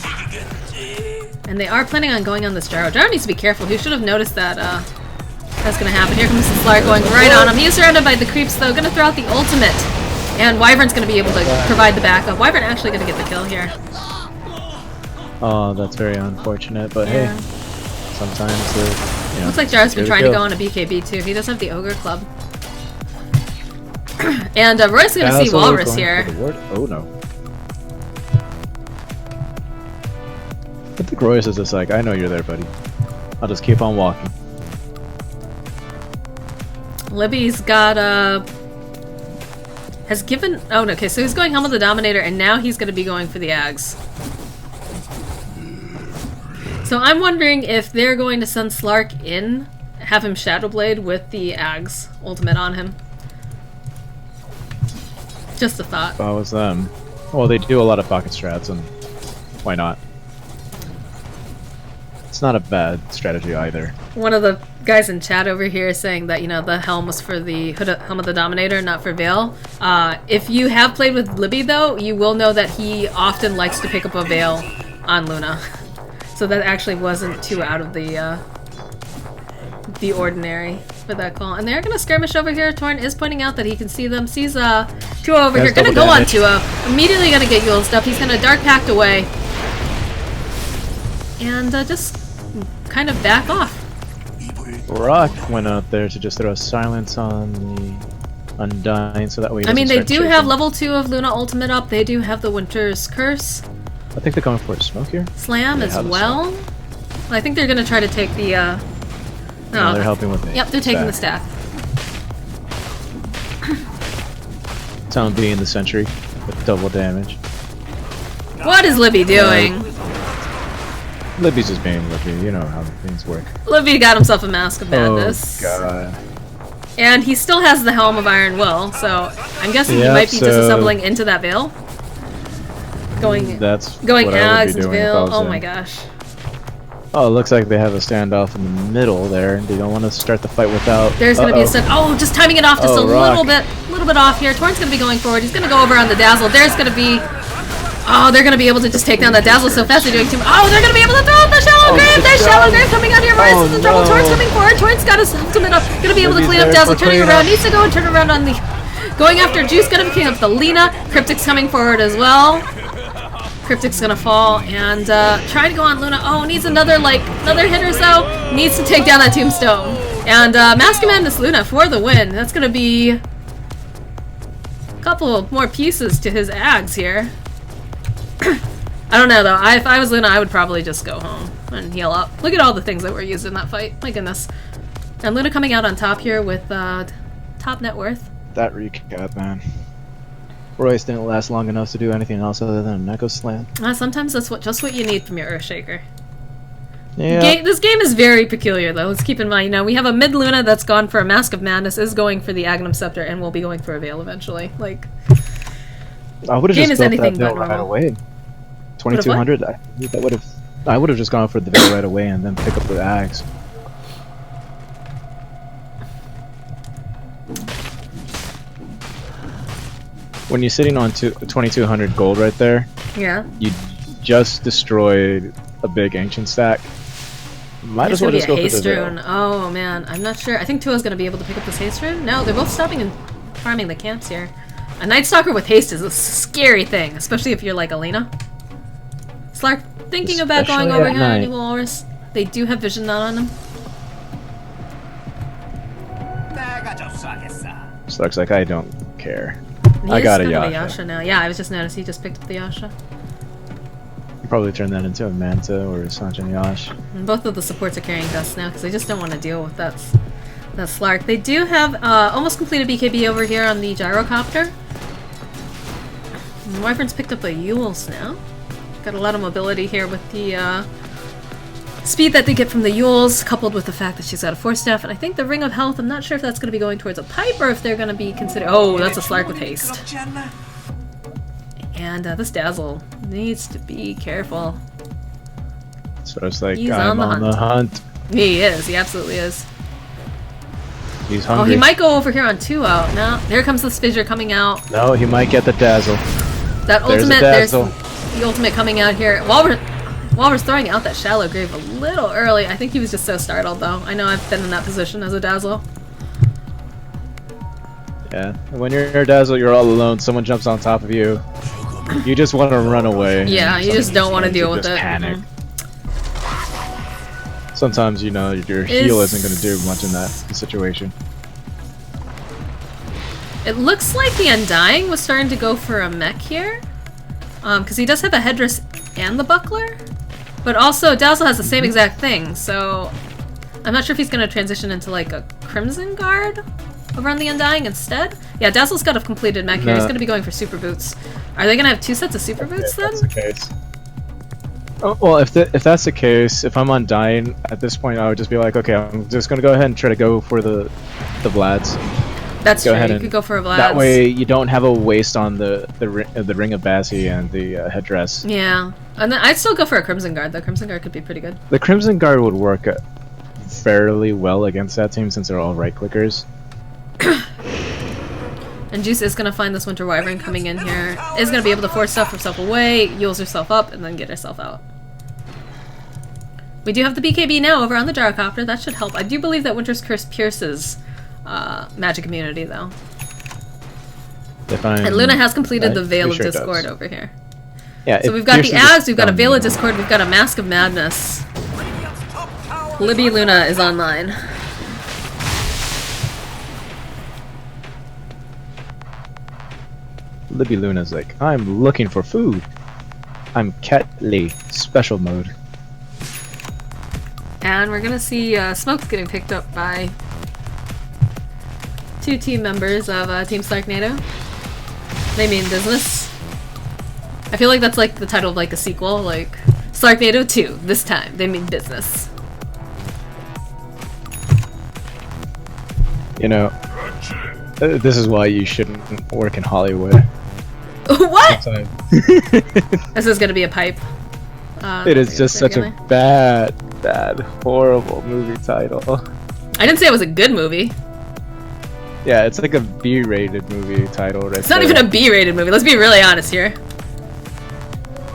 And they are planning on going on this Gyro. Gyro needs to be careful. He should have noticed that that's gonna happen. Here comes the Slark going right on him. He is surrounded by the creeps though, gonna throw out the ultimate. And Wyvern's gonna be able to provide the backup. Wyvern actually gonna get the kill here. Oh, that's very unfortunate, but Yeah. hey, sometimes the. You know, Looks like Gyro's been here trying to go. go on a BKB too. He does have the Ogre Club. And Roy's gonna see Basil Walrus going here. for the ward. Oh no. I think Royce is just like, I know you're there, buddy. I'll just keep on walking. Libby's got has given. Oh no, okay, so he's going Helm of the Dominator, and now he's going to be going for the Ags. So I'm wondering if they're going to send Slark in, have him Shadow Blade with the Ags ultimate on him. Just a thought. If I was them. Well, they do a lot of pocket strats, and why not? It's not a bad strategy either. One of the guys in chat over here is saying that, you know, the helm was for the Helm of the Dominator, not for Veil. If you have played with Libby, though, you will know that he often likes to pick up a Veil on Luna. So that actually wasn't too out of the ordinary for that call. And they're gonna skirmish over here. Torn is pointing out that he can see them. Sees Tua over here. Gonna double go on damage. Tua. Immediately gonna get Yule stuff. He's gonna Dark Pact away. And just kind of back off. Rock went out there to just throw a silence on the Undying, so that way. He I mean, they doesn't do start have shaking. level 2 of Luna Ultimate up. They do have the Winter's Curse. I think they're going for a smoke here. Slam They as have the well. I think they're gonna try to take the No, they're helping with it. Yep, they're taking the staff. Town being the sentry with double damage. What is Libby doing? Libby's just being Libby, you know how things work. Libby got himself a Mask of Madness. Oh god. And he still has the Helm of Iron Will, so I'm guessing he Yeah, might be so- disassembling into that Veil. Going That's going what I would Ags be into doing if I Veil. was Oh him. my gosh. Oh, it looks like they have a standoff in the middle there. They don't want to start the fight without. There's gonna be a set. Oh, just timing it off just Oh, a Rock. little bit off here. Torn's gonna be going forward. He's gonna go over on the Dazzle. There's gonna be. Oh, they're gonna be able to just take down that Dazzle so fast. They're doing too much. Oh, they're gonna be able to throw out the Shallow Grave. good There's job. Shallow Grave coming out here. Royce Oh, is in trouble. no. Torn's coming forward. Torn's got his ultimate up. Gonna be able to Libby's clean up there Dazzle. for Turning cleanup. around. Needs to go and turn around on the. Going after Juice. Gonna be cleaning up the Lena. Cryptic's coming forward as well. Cryptic's gonna fall and trying to go on Luna. Oh, needs another hit or so. Needs to take down that Tombstone. And Mask of Madness Luna for the win. That's gonna be a couple more pieces to his Ags here. I don't know though. If I was Luna, I would probably just go home and heal up. Look at all the things that were used in that fight. My goodness. And Luna coming out on top here with top net worth. That recap, man. Royce didn't last long enough to do anything else other than a Neko Slam. Sometimes that's just what you need from your Earthshaker. Yeah. This game is very peculiar, though. Let's keep in mind, you know, we have a mid Luna that's gone for a Mask of Madness, is going for the Agnum Scepter, and will be going for a Veil eventually. Like, I would have game just is built anything that but build right normal. away. 2200. I would have just gone for the veil right away and then pick up the axe. When you're sitting on 2200 gold right there, Yeah. you just destroyed a big ancient stack. Might as well just go for the veil. rune. Oh man, I'm not sure. I think Tua's gonna be able to pick up this haste rune. No, they're both stopping and farming the camps here. A Night Stalker with haste is a scary thing, especially if you're like Alina. Slark thinking about going over here on Evil Walrus. They do have vision not on them. Just looks like I don't care. I got a Yasha now. Yeah, I was just noticed he just picked up the Yasha. You probably turn that into a Manta or a Sanjan Yash. And both of the supports are carrying dust now because they just don't want to deal with that Slark. They do have almost completed BKB over here on the gyrocopter. And Wyvern's picked up a Yules now. Got a lot of mobility here with the speed that they get from the Yules, coupled with the fact that she's got a Force Staff. And I think the Ring of Health, I'm not sure if that's going to be going towards a pipe or if they're going to be considering... Oh, that's a Slark with haste. And this Dazzle needs to be careful. So it's like, He's I'm on the hunt. He is. He absolutely is. He's hungry. Oh, he might go over here on 2-0. No, there comes this fissure coming out. No, he might get the Dazzle. That There's ultimate, a Dazzle. there's the ultimate coming out here. Walrus throwing out that shallow grave a little early. I think he was just so startled, though. I know I've been in that position as a Dazzle. Yeah, when you're a Dazzle, you're all alone. Someone jumps on top of you. You just want to run away. Yeah, you just don't want to deal with it. Panic. Sometimes, you know, your heal isn't going to do much in that situation. It looks like the Undying was starting to go for a mech here. Because he does have a headdress and the buckler. But also, Dazzle has the same exact thing, so... I'm not sure if he's going to transition into, like, a Crimson Guard over on the Undying instead. Yeah, Dazzle's got a completed mech here. He's going to be going for Super Boots. Are they going to have 2 sets of Super Boots, then? That's the case. Oh, well, if that's the case, if I'm Undying, at this point I would just be like, okay, I'm just going to go ahead and try to go for the Vlads. That's true, you could go for a Vlads. That way you don't have a waste on the Ring of Bassi and the headdress. Yeah. And then I'd still go for a Crimson Guard, though. Crimson Guard could be pretty good. The Crimson Guard would work fairly well against that team since they're all right-clickers. And Juice is going to find this Winter Wyvern coming in here. Is going to be able to force stuff herself away, Yules herself up, and then get herself out. We do have the BKB now over on the Gyrocopter. That should help. I do believe that Winter's Curse pierces magic immunity, though. And Luna has completed the Veil of Discord over here. Yeah, so we've got the Ags, we've got a Veil of Discord, we've got a Mask of Madness. Libby Luna is online. Libby Luna's like, I'm looking for food. I'm Cat Lee, special mode. And we're gonna see Smokes getting picked up by 2 team members of Team Slarknado. They mean business. I feel like that's like the title of like a sequel, like Slarknado 2, this time, they mean business. You know, this is why you shouldn't work in Hollywood. What? This is gonna be a pipe. It is just such a bad, horrible movie title. I didn't say it was a good movie. Yeah, it's like a B-rated movie title. Right it's not even a B-rated movie. Let's be really honest here.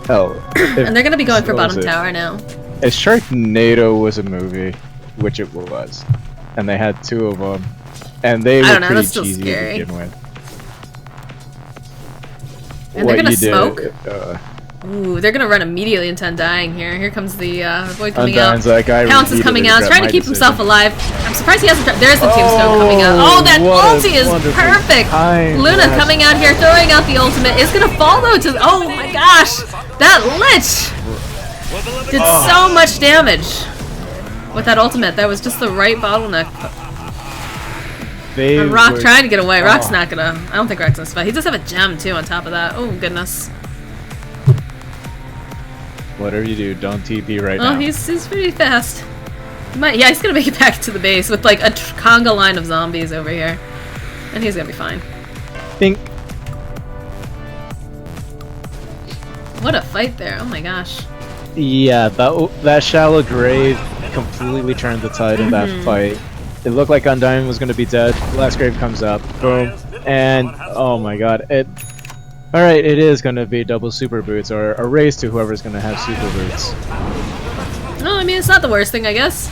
Hell, and they're gonna be going for Bottom Tower now. If Sharknado was a movie, which it was, and they had 2 of them, and they were pretty cheesy to begin with. And they're gonna smoke. Ooh, they're gonna run immediately into Undying here. Here comes the void coming out. Like, Pounce is coming out, trying to keep himself alive. I'm surprised he hasn't. There's the Tombstone coming out. Oh, that ulti is perfect. Luna coming out here, throwing out the ultimate. Is gonna fall though to. Oh my gosh, that Lich did so much damage with that ultimate. That was just the right bottleneck. And Rock trying to get away. Rock's not gonna. I don't think Rock's gonna spot. He does have a gem too on top of that. Oh goodness. Whatever you do, don't TP right now. Oh, he's pretty fast. Yeah, he's gonna make it back to the base with like a conga line of zombies over here, and he's gonna be fine. Bing. What a fight there! Oh my gosh. Yeah, that shallow grave completely turned the tide of that fight. It looked like Undying was going to be dead. Last grave comes up, boom, and oh my god, Alright, it is going to be double super boots, or a race to whoever's going to have super boots. No, I mean, it's not the worst thing, I guess.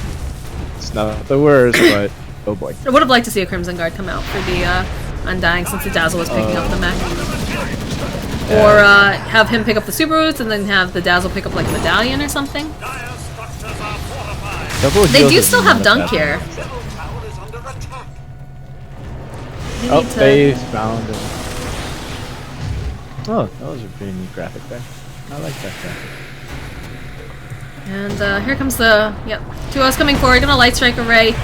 It's not the worst, but oh boy. I would have liked to see a Crimson Guard come out for the Undying, since the Dazzle was picking up the mech. Or have him pick up the super boots and then have the Dazzle pick up like a medallion or something. They do still have Dunk here. Oh, they found it. Oh, that was a pretty neat graphic there. I like that graphic. And here comes the, yep, 2-0's coming forward, gonna Light Strike Array.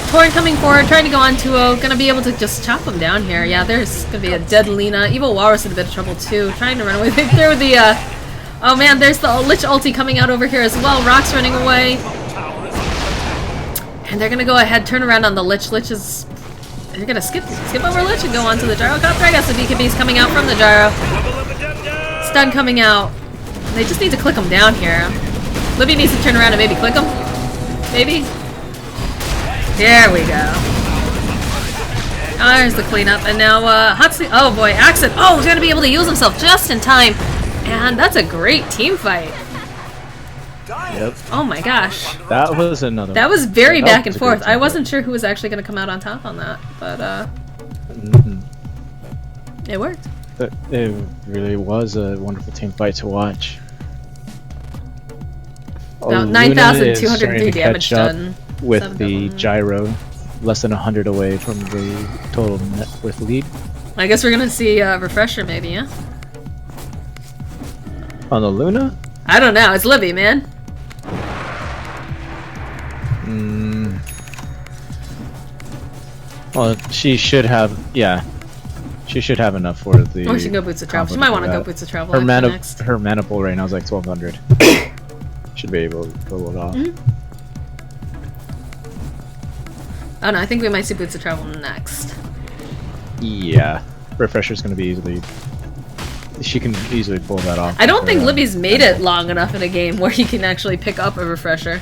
Torrent coming forward, trying to go on 2-0, gonna be able to just chop him down here. Yeah, there's gonna be a dead Lina. Evil Walrus in a bit of trouble too, trying to run away through the, oh man, there's the Lich ulti coming out over here as well. Rock's running away. And they're gonna go ahead, turn around on the Lich. Lich is, they're gonna skip over Lich and go on to the Gyrocopter. I guess the BKB's coming out from the Gyro. Stun coming out. They just need to click him down here. Libby needs to turn around and maybe click him. Maybe. There we go. There's the cleanup, and now oh boy, Accent. Oh, he's gonna be able to use himself just in time, and that's a great team fight. Yep. Oh my gosh. That was another. That was very that back was and a forth. great I team wasn't sure who was actually gonna come out on top on that, but it worked. It really was a wonderful team fight to watch. About Luna is 9,203 starting to damage catch up done. with the gyro, less than 100 away from the total net worth lead. I guess we're gonna see a refresher maybe, yeah? On the Luna? I don't know, it's Libby, man. Well, she should have, yeah. She should have enough for the... Or she can go Boots of Travel. She might want to go Boots of Travel her mana, next. her mana pool right now is like 1,200. Should be able to pull it off. Oh no, I think we might see Boots of Travel next. Yeah. Refresher's gonna be easily... She can easily pull that off. I don't think Libby's made it long enough in a game where he can actually pick up a refresher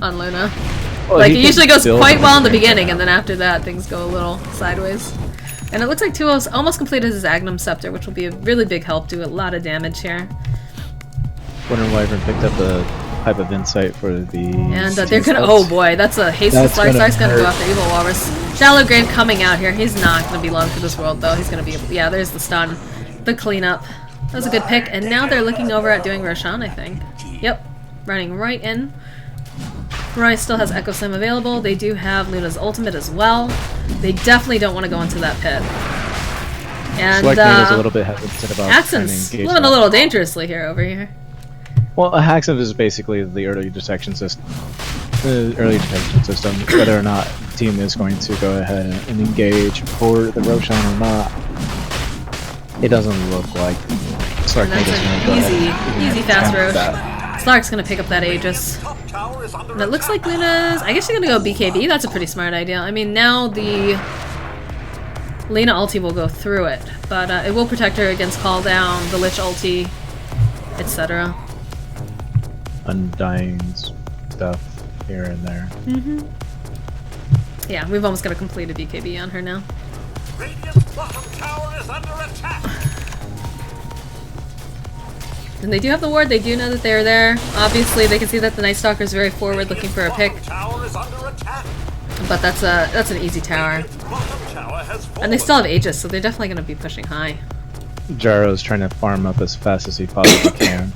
on Luna. Well, like, it usually goes quite well in the beginning, and then after that, things go a little sideways. And it looks like 2-0's almost completed his Agnum Scepter, which will be a really big help, do a lot of damage here. Wonder Wyvern picked up the Pipe of Insight for the... And they're gonna... Oh boy, that's a hasty Slice. Slark's gonna go after Evil Walrus. Shallow Grave coming out here. He's not gonna be long for this world, though. He's gonna be... Yeah, there's the stun. The cleanup. That was a good pick. And now they're looking over at doing Roshan, I think. Yep. Running right in. Roy still has Echo Sim available. They do have Luna's ultimate as well. They definitely don't want to go into that pit. And Slarknado's a little bit hesitant about Accent's living a little dangerously here over here. Well, a Haxen is basically the early detection system. Whether or not the team is going to go ahead and engage for the Roshan or not, it doesn't look like Slarknado's going to go ahead. Easy fast Rosh. Slark's gonna pick up that Aegis. And it looks like Luna's... I guess she's gonna go BKB. That's a pretty smart idea. I mean, now the Lina ulti will go through it, but it will protect her against call down, the Lich ulti, etc. Undying stuff here and there. Yeah, we've almost got a completed BKB on her now. Radiant's bottom tower is under attack. And they do have the ward, they do know that they're there. Obviously, they can see that the Night Stalker is very forward looking for a pick. But that's an easy tower. And they still have Aegis, so they're definitely going to be pushing high. Jaro's trying to farm up as fast as he possibly can.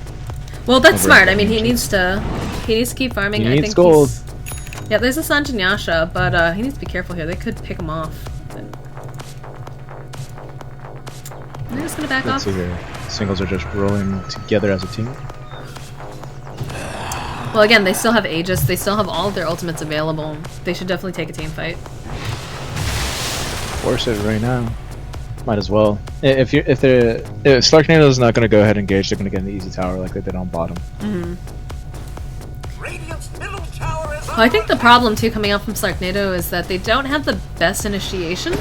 Well, that's smart. I mean, he needs to keep farming. He I needs think gold. Yeah, there's a Sanjin Yasha, but he needs to be careful here. They could pick him off. But... They're just going to back Let's off. see here. Singles are just rolling together as a team. Well, again, they still have Aegis. They still have all of their ultimates available. They should definitely take a team fight. Force it right now. Might as well. If Slarknado is not going to go ahead and engage, they're going to get an easy tower like they did on bottom. Well, I think the problem too coming out from Slarknado is that they don't have the best initiation.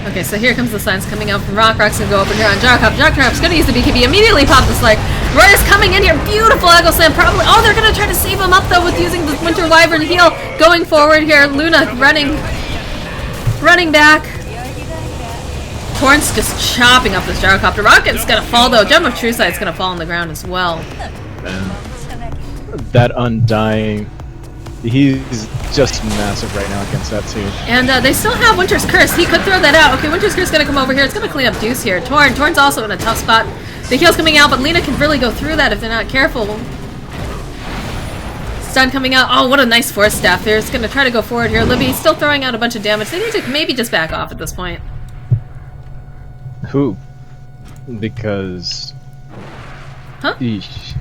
Okay, so here comes the signs coming out from Rock. Rock's gonna go over here on Jarkop. Jarkop's gonna use the BKB, immediately pop the Slark. Roy is coming in here, beautiful Echo Slam, probably. Oh, they're gonna try to save him up though with using the Winter Wyvern heal. Going forward here, Luna running back. Torrent's just chopping up this Gyrocopter. Rocket's gonna fall though. Gem of True Sight's gonna fall on the ground as well. Man. That Undying, he's just massive right now against that too. And they still have Winter's Curse. He could throw that out. Okay, Winter's Curse is gonna come over here. It's gonna clean up Deuce here. Torrent's also in a tough spot. The heal's coming out, but Lena can really go through that if they're not careful. Stun coming out. Oh, what a nice Force Staff. They're just gonna try to go forward here. Libby's still throwing out a bunch of damage. They need to maybe just back off at this point. Who? Because... Huh? Eesh.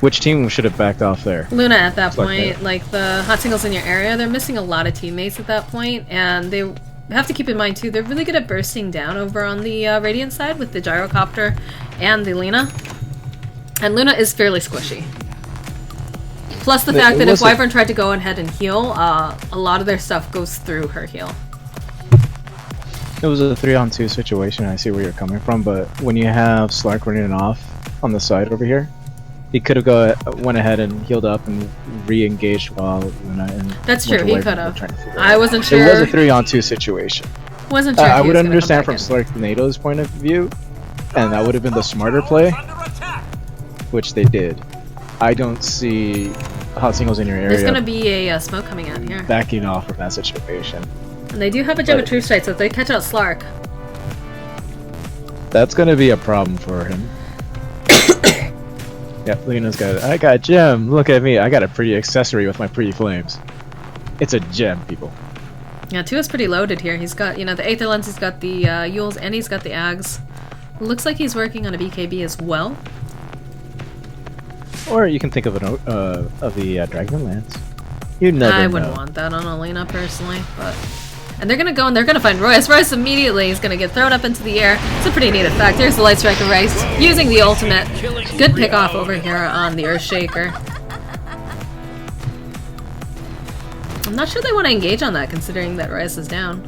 Which team should have backed off there? Luna at that Like point. that. Like the hot singles in your area, they're missing a lot of teammates at that point, and they have to keep in mind too, they're really good at bursting down over on the Radiant side with the Gyrocopter and the Lena. And Luna is fairly squishy. Plus the fact that if Wyvern tried to go ahead and heal, a lot of their stuff goes through her heal. It was a 3-on-2 situation. I see where you're coming from, but when you have Slark running off on the side over here, he could have went ahead and healed up and re-engaged while Luna and That's true, he could have. I I wasn't sure. It was a 3-on-2 situation. Wasn't sure. if I he was would gonna come understand back from in. Slarknado's point of view, and that would have been the smarter play, which they did. I don't see hot singles in your area There's gonna be a smoke coming out here. backing off from that situation. And they do have a Gem of True Sight, so if they catch out Slark. That's gonna be a problem for him. Yep, Lena's got it. I got a gem. Look at me. I got a pretty accessory with my pretty flames. It's a gem, people. Yeah, Tua's pretty loaded here. He's got, you know, the Aether Lens, he's got the Yules, and he's got the Ags. Looks like he's working on a BKB as well. Or you can think of the Dragon Lance. You never know. I wouldn't want that on Elena personally, but... And they're gonna go and they're gonna find Royce. Royce immediately is gonna get thrown up into the air. It's a pretty neat effect. Here's the Light Strike of Royce using the ultimate. Good pick off over here on the Earthshaker. I'm not sure they want to engage on that considering that Royce is down.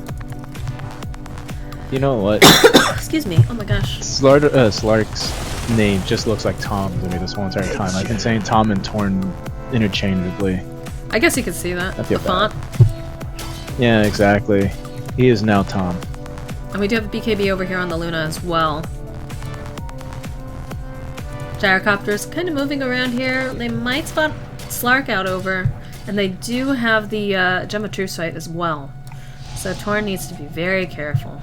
You know what? Excuse me. Oh my gosh. Slark's name just looks like Tom to me this whole entire time. I've been saying Tom and Torn interchangeably. I guess you could see that. I feel The font. Yeah, exactly. He is now Tom. And we do have a BKB over here on the Luna as well. Gyrocopters kind of moving around here. They might spot Slark out over. And they do have the Gem of True Sight as well. So Torn needs to be very careful.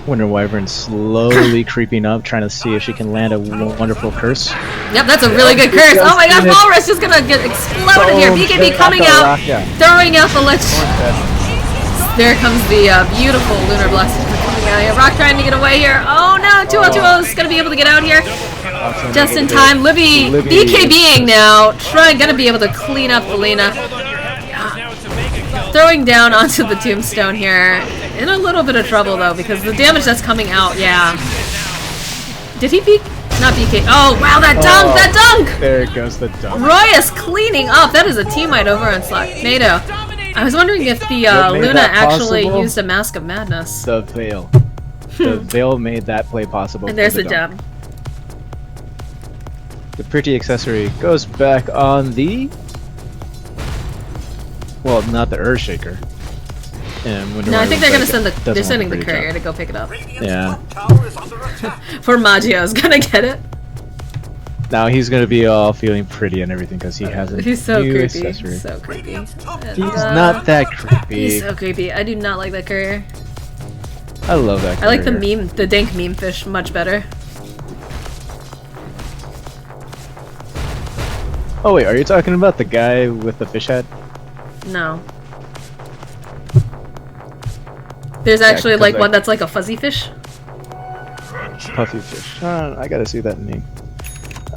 Winter Wyvern slowly creeping up, trying to see if she can land a wonderful curse. Yep, that's a really good curse. Oh my gosh, Walrus is gonna get exploded here. BKB coming out, throwing out the Lich. There comes the beautiful Lunar Blast coming out here. Rock trying to get away here. Oh no, 2-0-2-0 is gonna be able to get out here. Just in time. Libby BKBing now. Gonna be able to clean up the Lena. Throwing down onto the tombstone here. In a little bit of trouble though, because the damage that's coming out, yeah. Did he peek? Not BK. Oh wow, that dunk! That dunk! There goes the dunk. Roy is cleaning up. That is a teammate over on Slarknado. I was wondering if the Luna actually used a Mask of Madness. The Veil. The Veil made that play possible. And there's the dunk. gem. The pretty accessory goes back on the... Well, not the Earthshaker. And No, I think they're gonna send they're sending the courier to go pick it up. Yeah. Poor Maggio's gonna get it. Now he's gonna be all feeling pretty and everything because he has a He's so new creepy. accessory. So creepy. He's not that creepy. He's so creepy. I do not like that courier. I love that I like the courier. meme, the dank meme fish much better. Oh wait, are you talking about the guy with the fish head? No. There's actually 'cause like I- one that's like a fuzzy fish. Puffy fish. I gotta see that name.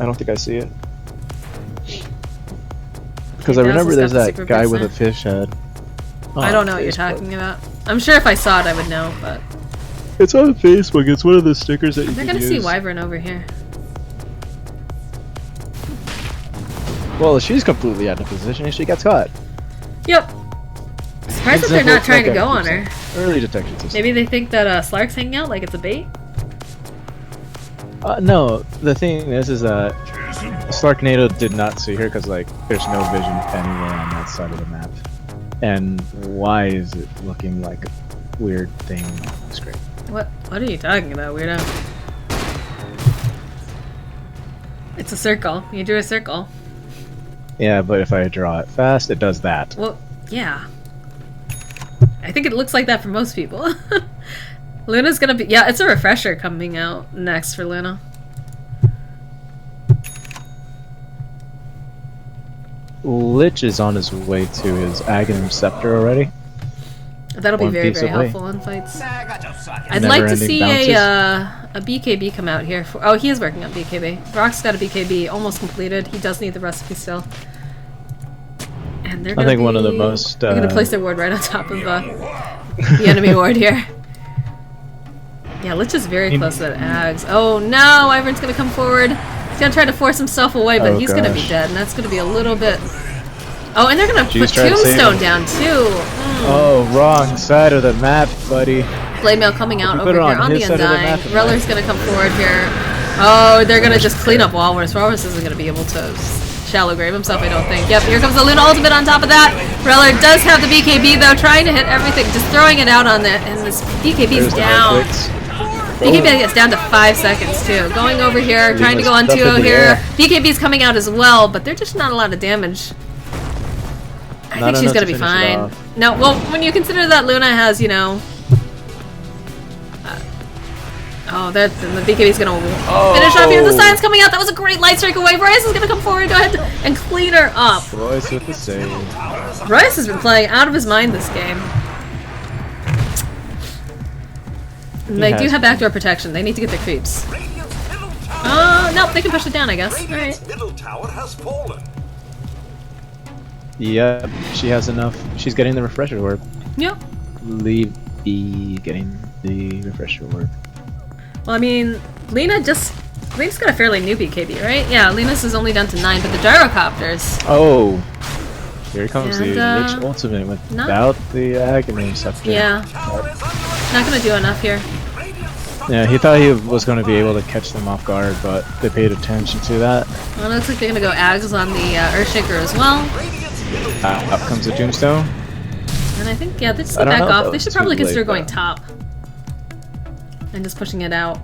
I don't think I see it. Because I remember there's that guy with a fish head. I don't know what you're Facebook. talking about. I'm sure if I saw it I would know, but... It's on Facebook. It's one of the stickers that you They're can gonna use. see Wyvern over here. Well, she's completely out of position and she gets caught. Yep. Surprised that they're Example not trying to like go on that. her. Early detection system. Maybe they think that Slark's hanging out like it's a bait? No, the thing is that Slarknado did not see her because like there's no vision anywhere on that side of the map. And why is it looking like a weird thing on the screen? What are you talking about, weirdo? It's a circle. You drew a circle. Yeah, but if I draw it fast, it does that. Well, yeah. I think it looks like that for most people. Luna's gonna be... Yeah, it's a refresher coming out next for Luna. Lich is on his way to his Aghanim Scepter already. That'll be One very, piece very away. helpful in fights. I'd like to Never-ending see bounces. a BKB come out here. Oh, he is working on BKB. Rock's got a BKB almost completed. He does need the recipe still. And they're I gonna think one of the be- most, They're gonna place their ward right on top of the enemy ward here. Yeah, Lich is very close to that Ags. Oh no, Ivern's gonna come forward. He's gonna try to force himself away, but Oh, he's gonna be gosh. dead, and that's gonna be a little bit... Oh, and they're gonna She's put trying to save Tombstone him. down too. Oh, wrong side of the map, buddy. Blade Mail coming out If over you here put it on on the his side of the Undying. map, Reller's gonna come forward here. Oh, they're gonna just clean up Walrus. Walrus isn't gonna be able to shallow grave himself, I don't think. Yep, here comes the Luna ultimate on top of that. Reller does have the BKB though, trying to hit everything, just throwing it out on it, and this BKB's There's the down. Netflix. BKB gets down to 5 seconds too. Going over here, Leave trying to my go on stuff in 2-0 the here. air. BKB's coming out as well, but they're just not a lot of damage. I Not think she's enough gonna to be finish it fine. off. No, well, when you consider that Luna has, you know... oh, the BKB's gonna finish off here. The sign's coming out. That was a great light strike away. Royce is gonna come forward. Go ahead and clean her up. Royce with the save. Royce has been playing out of his mind this game. And they do has have backdoor protection. They need to get their creeps. Radiant's middle tower. Nope, they can push it down, I guess. Alright. Radiant's middle tower has fallen. Yep, she has enough. She's getting the refresher orb. Yep. Leave be getting the refresher orb. Well, I mean, Lena's got a fairly new BKB, right? Yeah, Lena's is only down to 9, but the gyrocopters. Oh, here comes And, the Lich ultimate without the Aghanim Scepter. Yeah, Tower is under not gonna do enough here. Radiant's Yeah, he thought he was going to be able to catch them off guard, but they paid attention to that. Well, it looks like they're gonna go Ags on the Earthshaker as well. Radiant's middle Up comes the Tombstone. And I think, yeah, they just I go don't back know if off. that They was should too probably late, consider going though. top. And just pushing it out.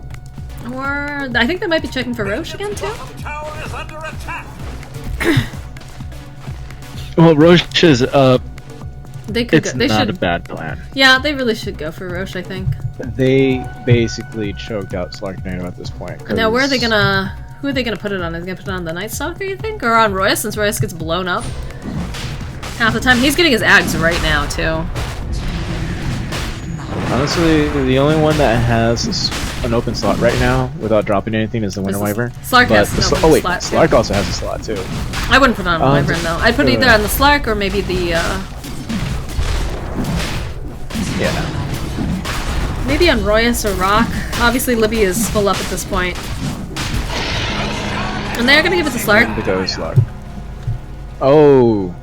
Or, I think they might be checking for Roche again, too. bottom tower is under attack. Well, Roche is up. They could It's go, they not should, a bad plan. yeah, they really should go for Roche, I think. They basically choked out Slarknado at this point. And now where are they 'cause gonna, who are they gonna put it on? Are they gonna put it on the Night Stalker, you think? Or on Royce, since Royce gets blown up? Half the time. He's getting his Ags right now, too. Honestly, the only one that has an open slot right now without dropping anything is the Winter This is- Wyvern. Slark But has the an Sl- open oh wait, slot, too. Slark also has a slot too. I wouldn't put it on a Wyvern, though. I'd put it either uh, on the Slark or maybe the, Yeah. maybe on Royce or Rock. Obviously, Libby is full up at this point. And they're gonna give it to Slark. To go Slark. Oh,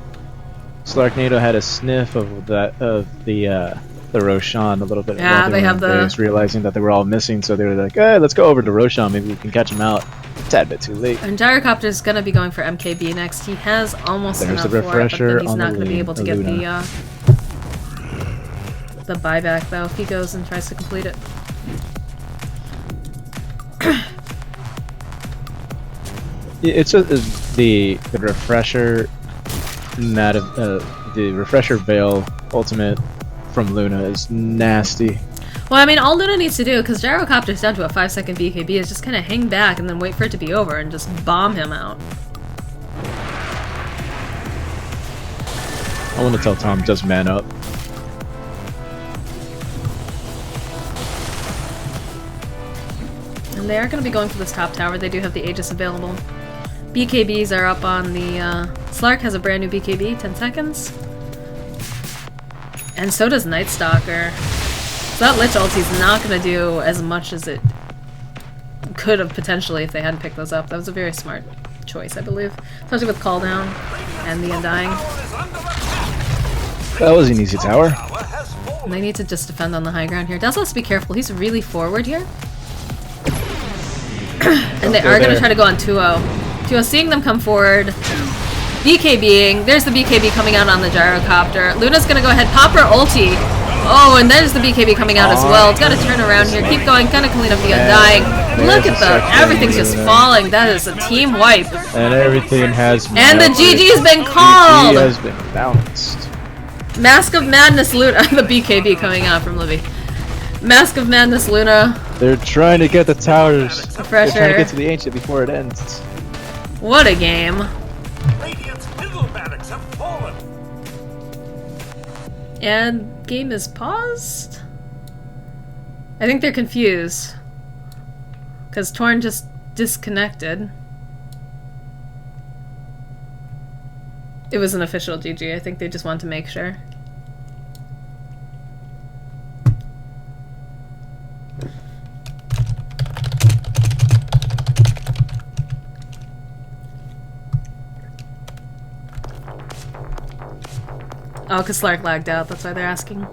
Slarknado had a sniff of the Roshan a little bit. Yeah, while they were have in the- base, realizing that they were all missing, so they were like, "Hey, let's go over to Roshan. Maybe we can catch him out." A tad bit too late. And Gyrocopter's gonna be going for MKB next. He has almost There's enough the for it, but refresher then he's on not the gonna be able to get Luna. the buyback, though, if he goes and tries to complete it. It's the refresher, the refresher veil ultimate from Luna is nasty. Well, I mean, all Luna needs to do, because Gyrocopter's down to a 5-second BKB, is just kind of hang back and then wait for it to be over and just bomb him out. I want to tell Tom, just man up. And they are going to be going for this top tower. They do have the Aegis available. BKBs are up on the... Slark has a brand new BKB, 10 seconds. And so does Night Stalker. So that Lich ulti's not going to do as much as it could have potentially if they hadn't picked those up. That was a very smart choice, I believe. Especially with Call Down and the Undying. Tower is under attack. That was an easy tower. Tower has fallen. And they need to just defend on the high ground here. Dazzle has to be careful. He's really forward here. And they are going to try to go on 2-0. 2-0 seeing them come forward. BKBing. There's the BKB coming out on the gyrocopter. Luna's going to go ahead, pop her ulti. Oh, and there's the BKB coming out as well. It's got to turn around here. Keep going. Gonna clean up the Undying. Look at the... Everything's just falling. That is a team wipe. And everything has... And the GG's been called! GG has been bounced. Mask of Madness Luna. The BKB coming out from Libby. Mask of Madness Luna. They're trying to get the towers. They're trying to get to the Ancient before it ends. What a game. Radiant's middle barracks have fallen. And game is paused? I think they're confused. Because Torn just disconnected. It was an official GG. I think they just wanted to make sure. Oh, because Slark lagged out, that's why they're asking.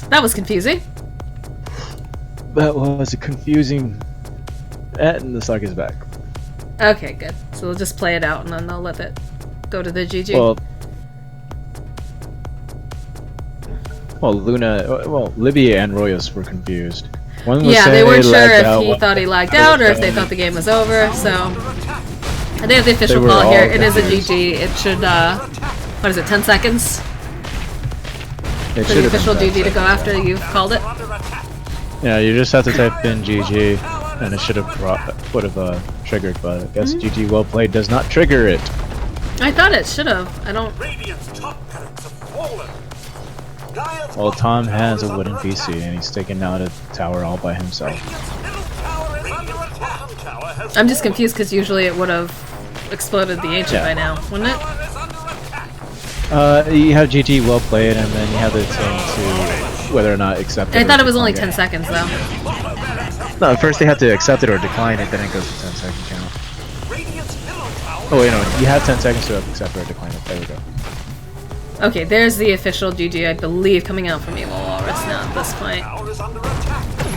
That was confusing. That was a confusing... And the Slark is back. Okay, good. So we'll just play it out and then they'll let it go to the GG. Well, Libby and Royas were confused. One was yeah, they weren't sure if out, he thought he lagged out or if they thought the game was over, so... They have the official call here. It is a GG. It should, what is it, 10 seconds? For the official GG to go after you've called it? Yeah, you just have to type in GG, and it should have would have triggered, but I guess GG well played does not trigger it. I thought it should have. I don't... Radiant's top barracks have fallen. Well, Tom has a wooden PC, and he's taking out a tower all by himself. I'm just confused because usually it would have exploded the Ancient by now, wouldn't it? You have GG well played, and then you have the thing to whether or not accept it. I thought it was only 10 seconds though. No, first they have to accept it or decline it, then it goes to 10 second count. Oh wait, no, you have 10 seconds to accept it or decline it. There we go. Okay, there's the official GG, I believe, coming out from Evil Walrus now at this point.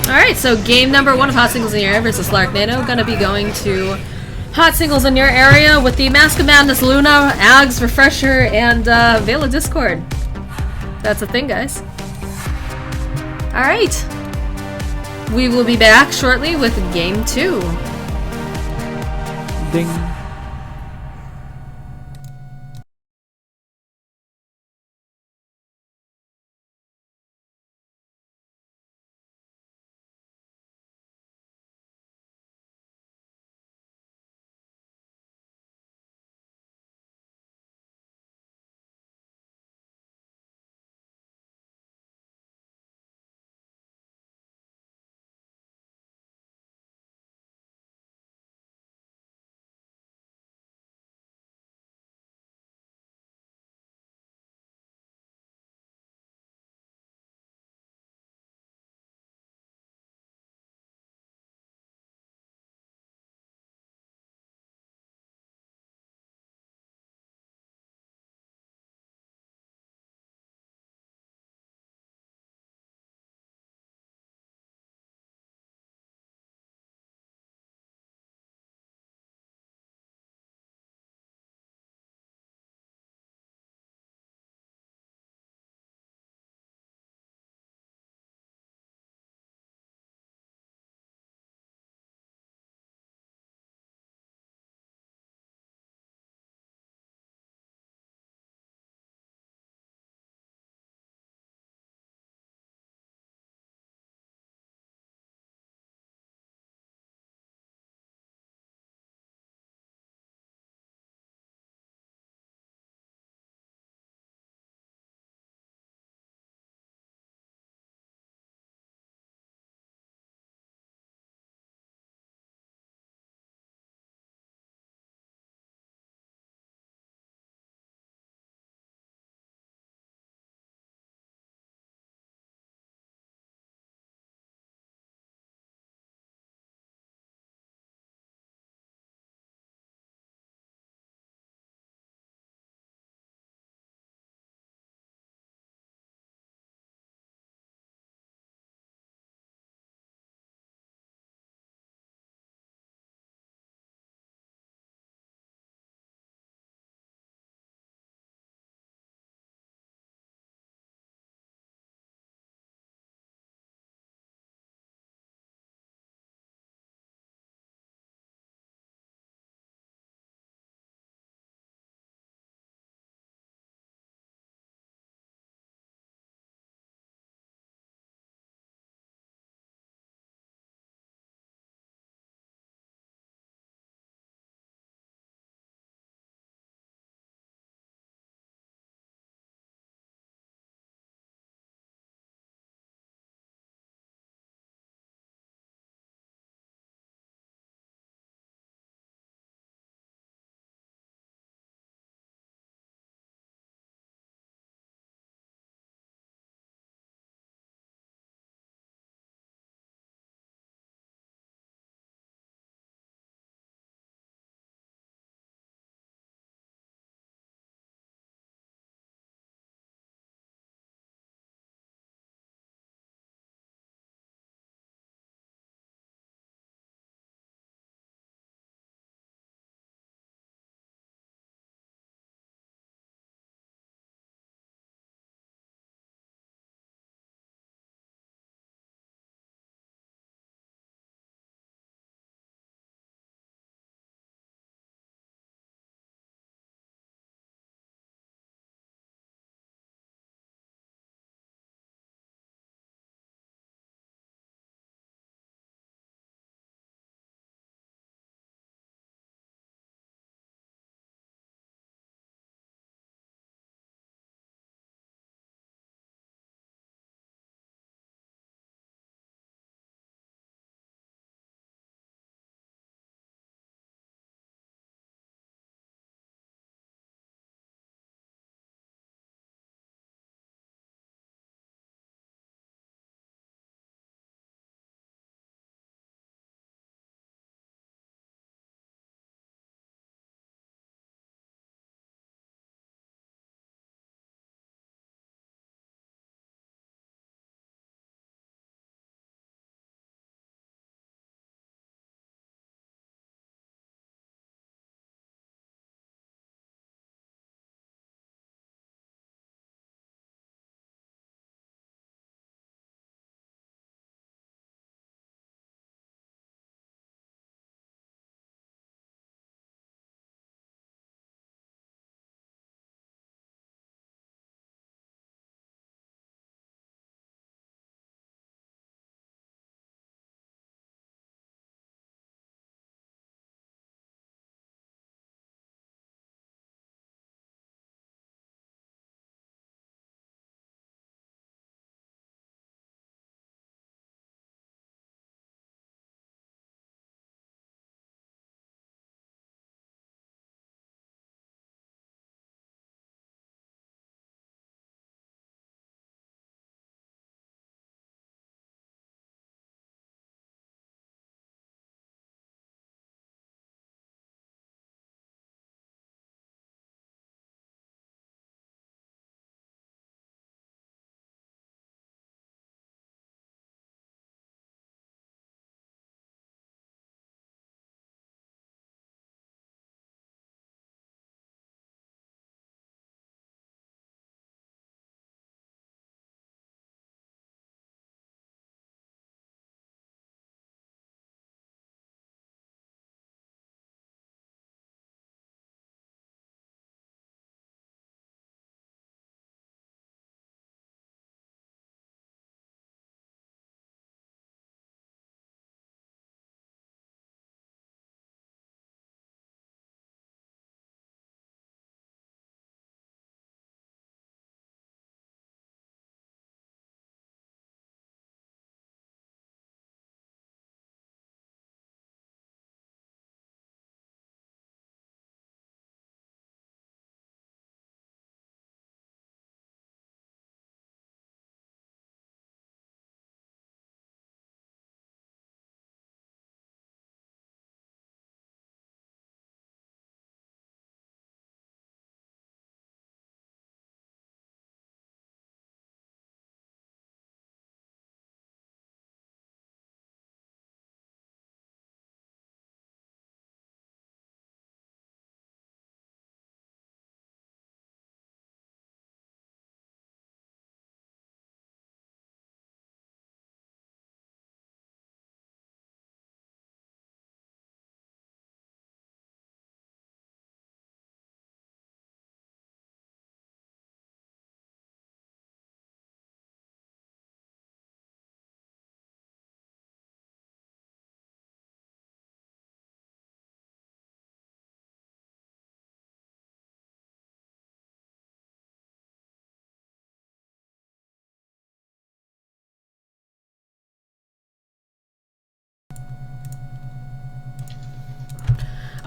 Alright, so game number 1 of Hot Singles in Your Area versus Slarknado. Gonna be going to Hot Singles in Your Area with the Mask of Madness Luna, Ags, Refresher, and Veil of Discord. That's a thing, guys. Alright. We will be back shortly with game 2. Ding.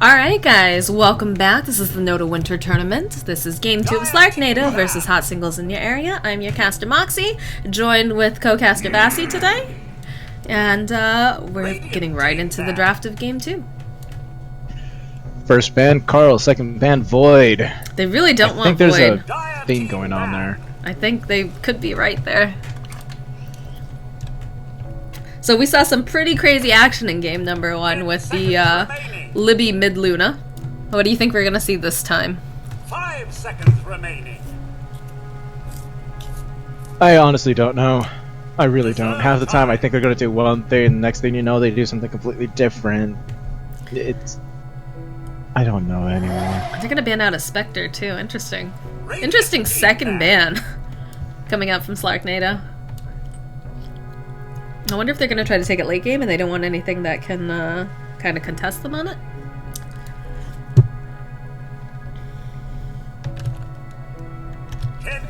Alright guys, welcome back. This is the NotA Winter Tournament. This is Game 2 of Slarknado versus Hot Singles in your area. I'm your caster Moxie, joined with co-caster Bassie today. And we're getting right into the draft of Game 2. First band Carl, second band Void. They really don't I want think there's Void. a theme going on there. I think they could be right there. So we saw some pretty crazy action in game number 1 with the Libby mid Luna. What do you think we're gonna see this time? 5 seconds remaining. I honestly don't know. I really don't. Half the time I think they're gonna do one thing, and the next thing you know they do something completely different. I don't know anymore. They're gonna ban out a Spectre too. Interesting. Interesting second ban coming out from Slarknado. I wonder if they're gonna try to take it late game and they don't want anything that can kind of contest them on it.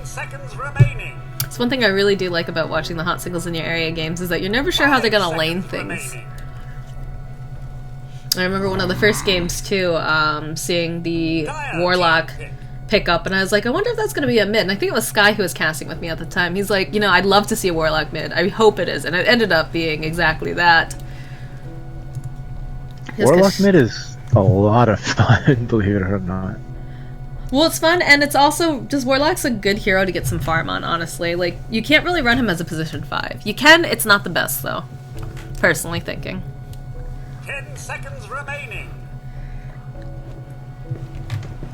Seconds remaining. It's one thing I really do like about watching the Hot Singles in your area games is that you're never sure how they're gonna lane things. I remember one of the first games too, seeing the Warlock pick up, and I was like, I wonder if that's gonna be a mid. And I think it was Sky who was casting with me at the time. He's like, you know, I'd love to see a Warlock mid. I hope it is, and it ended up being exactly that. Warlock mid is a lot of fun, believe it or not. Well, it's fun, and it's also just Warlock's a good hero to get some farm on, honestly. Like, you can't really run him as a position 5. You can, it's not the best, though. Personally thinking. 10 seconds remaining.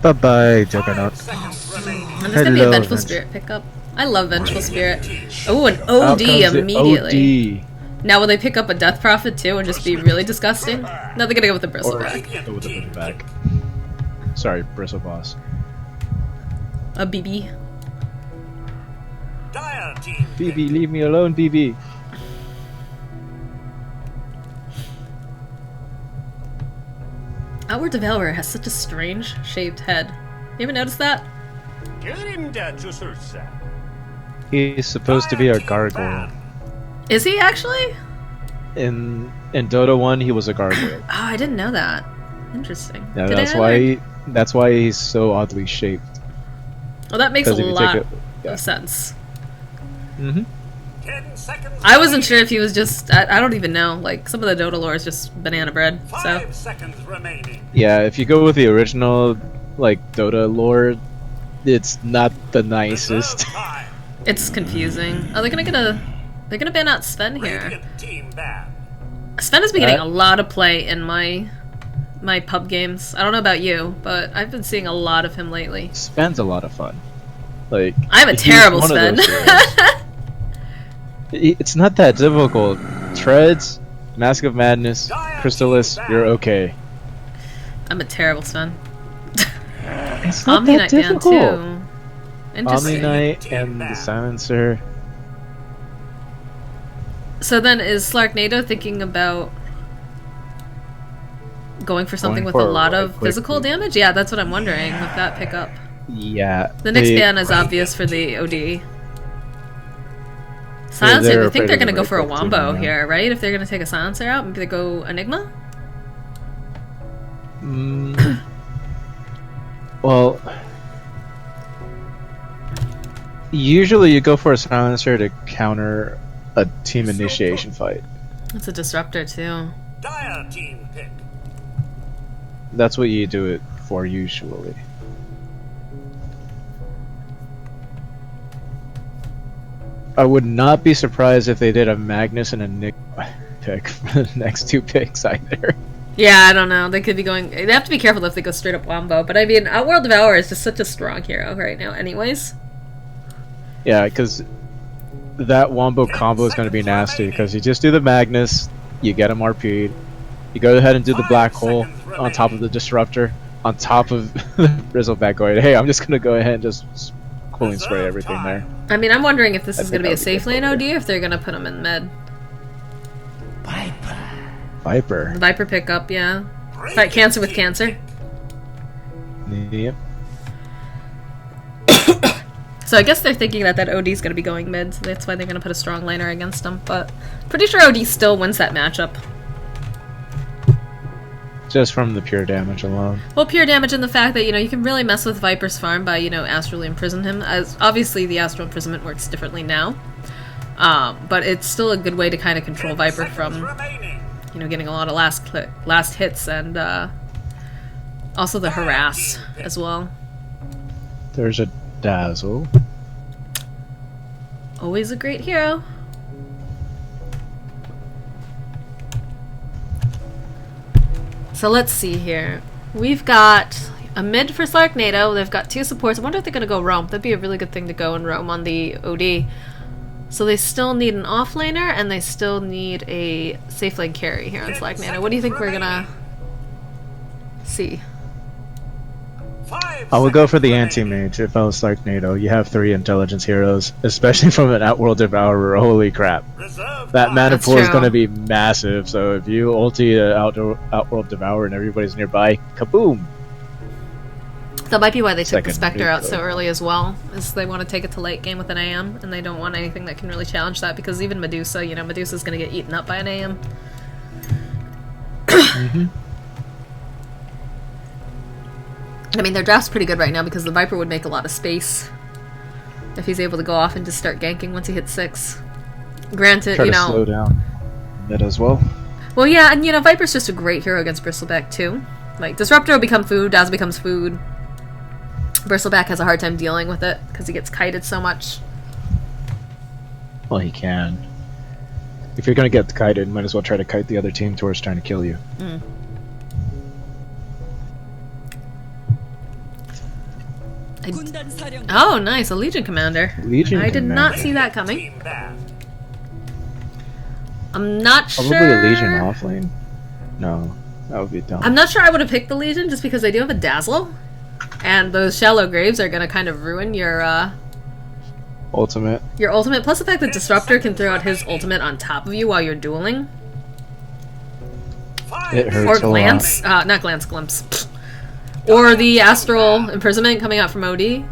Bye-bye, Juggernaut. And there's gonna be a Vengeful Spirit pickup. I love Vengeful Spirit. Oh, an OD immediately. Now will they pick up a Death Prophet, too, and just be really disgusting? No, they're gonna go with the Bristleback. Go with the Bristleback. Sorry, Bristle Boss. A BB. BB, leave me alone, BB. Outward Devourer has such a strange shaped head. You ever notice that? He's supposed to be a gargoyle. Is he actually? In Dota 1, he was a gargoyle. Oh, I didn't know that. Interesting. Yeah, that's why he's so oddly shaped. Well, that makes a lot of sense. Mm-hmm. 10 seconds I wasn't sure if he was just... I don't even know. Like, some of the Dota lore is just banana bread, so... 5 seconds remaining. Yeah, if you go with the original, like, Dota lore, it's not the nicest. It's confusing. Oh, they're gonna get a... They're gonna ban out Sven here. Sven has been getting a lot of play in my pub games. I don't know about you, but I've been seeing a lot of him lately. Sven's a lot of fun. Like, I'm a terrible Sven. It's not that difficult. Treads, Mask of Madness, Crystallis, you're okay. I'm a terrible Sven. It's not that difficult. Too. Omni Knight and the Silencer. So then, is Slarknado thinking about going for something with a lot of physical damage? Yeah, that's what I'm wondering with that pickup. Yeah. The next ban is obvious for the OD. Silencer, I think they're going to go for a Wombo here, right? If they're going to take a Silencer out, maybe they go Enigma? Well, usually you go for a Silencer to counter a team initiation fight. It's a disruptor too. Dire team pick. That's what you do it for usually. I would not be surprised if they did a Magnus and a Nick pick for the next 2 picks either. Yeah, I don't know. They could be going... They have to be careful if they go straight up Wombo. But I mean, Outworld Devourer is just such a strong hero right now anyways. Yeah, because that Wombo combo is going to be nasty, because you just do the Magnus, you get him RP'd, you go ahead and do the Black Hole on top of the Disruptor, on top of the Bristleback going, hey, I'm just going to go ahead and just cooling spray everything there. I mean, I'm wondering if this is going to be a safe lane OD or if they're going to put him in mid. Viper. Viper pickup, yeah. Fight cancer with cancer. Yep. So I guess they're thinking that OD is going to be going mid, so that's why they're going to put a strong laner against him. But pretty sure OD still wins that matchup. Just from the pure damage alone. Well, pure damage and the fact that, you can really mess with Viper's farm by, astrally imprison him. As obviously, the astral imprisonment works differently now. But it's still a good way to kind of control Viper from, getting a lot of last hits and also the harass as well. There's a dazzle. Always a great hero. So let's see here. We've got a mid for Slarknado. They've got 2 supports. I wonder if they're going to go roam. That'd be a really good thing to go and roam on the OD. So they still need an offlaner, and they still need a safe lane carry here on Slarknado. What do you think we're going to see? I would go for the anti-mage if I was Slarknado. You have 3 intelligence heroes, especially from an Outworld Devourer. Holy crap. That mana pool is going to be massive, so if you ulti Outworld Devourer and everybody's nearby, kaboom! That might be why they took the Spectre out so early as well, is they want to take it to late game with an AM, and they don't want anything that can really challenge that, because even Medusa, Medusa's going to get eaten up by an AM. Mm-hmm. I mean, their draft's pretty good right now because the Viper would make a lot of space if he's able to go off and just start ganking once he hits 6. Granted, Try to slow down mid as well. Well, yeah, and Viper's just a great hero against Bristleback too. Like, Disruptor will become food, Dazzle becomes food. Bristleback has a hard time dealing with it because he gets kited so much. Well, he can. If you're going to get kited, might as well try to kite the other team towards trying to kill you. Mm. Oh, nice, a Legion Commander. I did not see that coming. I'm not sure. Probably a Legion offlane. No, that would be dumb. I'm not sure I would have picked the Legion just because I do have a Dazzle. And those shallow graves are going to kind of ruin your ultimate. Your ultimate, plus the fact that Disruptor can throw out his ultimate on top of you while you're dueling. It hurts or glance, not glance, glimpse. Or the Astral Imprisonment coming out from OD.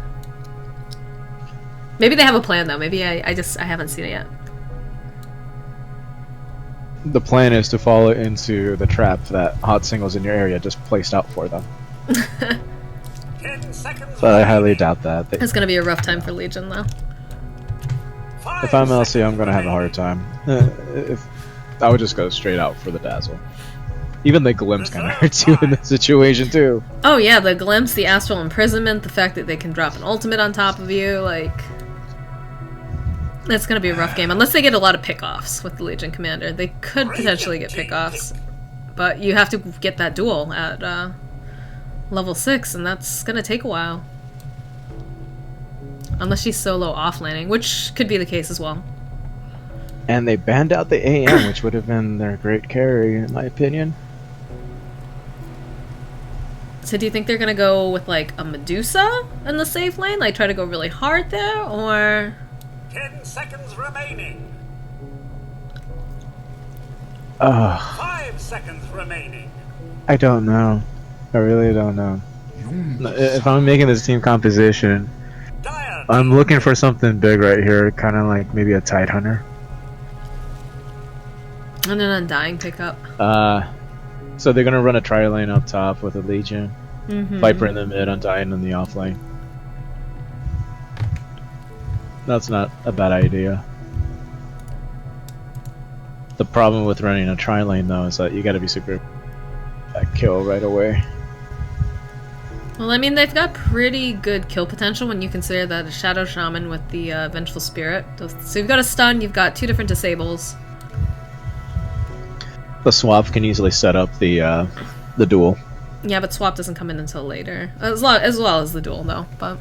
Maybe they have a plan though. Maybe I haven't seen it yet. The plan is to follow into the trap that hot singles in your area just placed out for them. 10 seconds. But I highly doubt that. It's gonna be a rough time for Legion though. If I'm LC, I'm gonna have a hard time. If I would just go straight out for the Dazzle. Even the glimpse kind of hurts you in this situation too. Oh yeah, the glimpse, the Astral Imprisonment, the fact that they can drop an ultimate on top of you, like... It's gonna be a rough game, unless they get a lot of pickoffs with the Legion Commander. They could potentially get pickoffs, but you have to get that duel at level 6, and that's gonna take a while. Unless she's solo offlaning, which could be the case as well. And they banned out the AM, which would have been their great carry, in my opinion. So do you think they're gonna go with like a Medusa in the safe lane? Like try to go really hard there, or... 10 seconds remaining. 5 seconds remaining. I don't know. I really don't know. If I'm making this team composition, I'm looking for something big right here, kind of like maybe a Tidehunter. And an Undying pickup. So they're gonna run a tri-lane up top with a Legion, Mm-hmm. Viper in the mid, Undying in the off lane. That's not a bad idea. The problem with running a tri-lane though is that you gotta be super kill right away. Well, I mean, they've got pretty good kill potential when you consider that a Shadow Shaman with the Vengeful Spirit. So you've got a stun, you've got 2 different disables. The swap can easily set up the duel. Yeah, but swap doesn't come in until later. As well as the duel, though. But,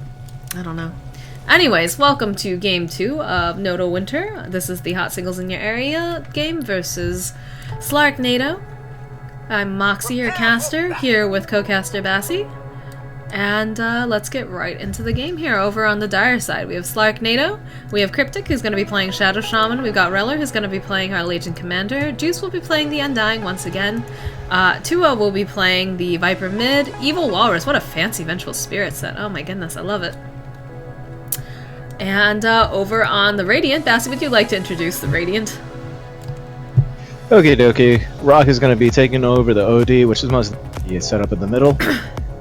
I don't know. Anyways, welcome to Game 2 of NotA Winter. This is the Hot Singles in Your Area game versus Slarknado. I'm Moxie, your caster, here with co-caster Bassie. And let's get right into the game here. Over on the dire side, we have Slarknado, we have Cryptic, who's going to be playing Shadow Shaman, we've got Reller, who's going to be playing our Legion Commander, Juice will be playing the Undying once again, Tua will be playing the Viper mid, Evil Walrus, what a fancy Vengeful Spirit set, oh my goodness, I love it. And over on the Radiant, Bassie, would you like to introduce the Radiant? Okie dokie. Rock is going to be taking over the OD, which is most set up in the middle.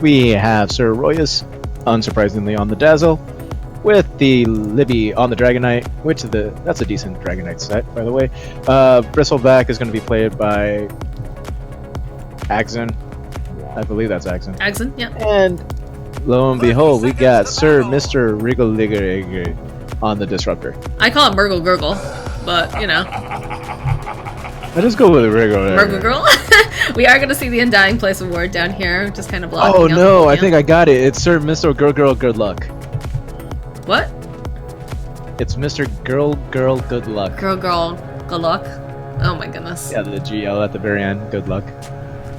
We have Sir Royus, unsurprisingly, on the Dazzle, with the Libby on the Dragonite, which that's a decent Dragonite set, by the way. Bristleback is going to be played by Axon. I believe that's Axon. Axon, yeah. And lo and behold, we got Sir Mr. Wriggle on the Disruptor. I call it Murgle Gurgle, but, you know. I just go with the Wriggle. Murgle Girl. We are going to see the Undying Place Award down here, just kind of blocking out Oh no, the I think I got it. It's Sir Mr. Girl Good Luck. What? It's Mr. Girl Good Luck. Girl, good luck. Oh my goodness. Yeah, the GL at the very end. Good luck.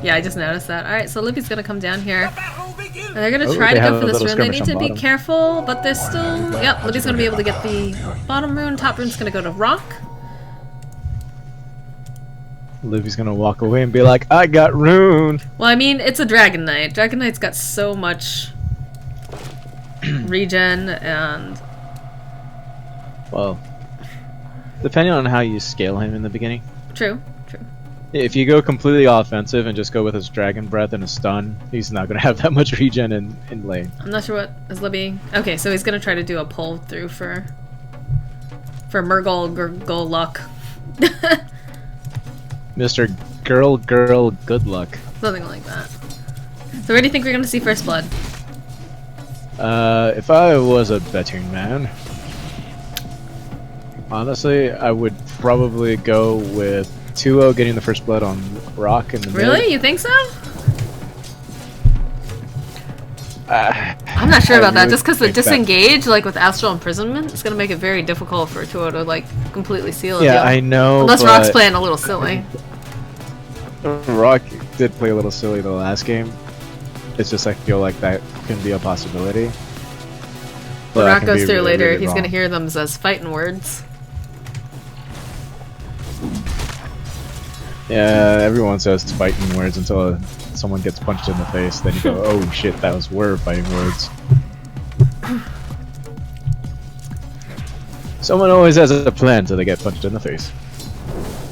Yeah, I just noticed that. Alright, so Libby's gonna come down here. Battle begins. And they're gonna Oh, try they to have go a for this little rune. They skirmish need to on be bottom. careful, but they're still... Yep, Libby's gonna be able to get the bottom rune. Top rune's gonna go to Rock. Livy's gonna walk away and be like, I got rune! Well, I mean, it's a Dragon Knight. Dragon Knight's got so much regen and... Well, depending on how you scale him in the beginning. True, true. If you go completely offensive and just go with his Dragon Breath and a stun, he's not gonna have that much regen in lane. I'm not sure what is Libby... Okay, so he's gonna try to do a pull through for Murgle Gurgle Luck. Mr. Girl Good Luck. Something like that. So where do you think we're gonna see first blood? If I was a betting man, honestly, I would probably go with 2-0 getting the first blood on Rock in the Really? mid. You think so? I'm not sure about that. Just because the disengage, like with Astral Imprisonment, it's gonna make it very difficult for Tuo to like completely seal it. Yeah, I know. Unless but Rock's playing a little silly. Rock did play a little silly the last game. It's just I feel like that can be a possibility. When But I Rock can goes be through really, later, really he's wrong. gonna hear them as fighting words. Yeah, everyone says fighting words until someone gets punched in the face. Then you go, oh shit, those were fighting words. Someone always has a plan till they get punched in the face.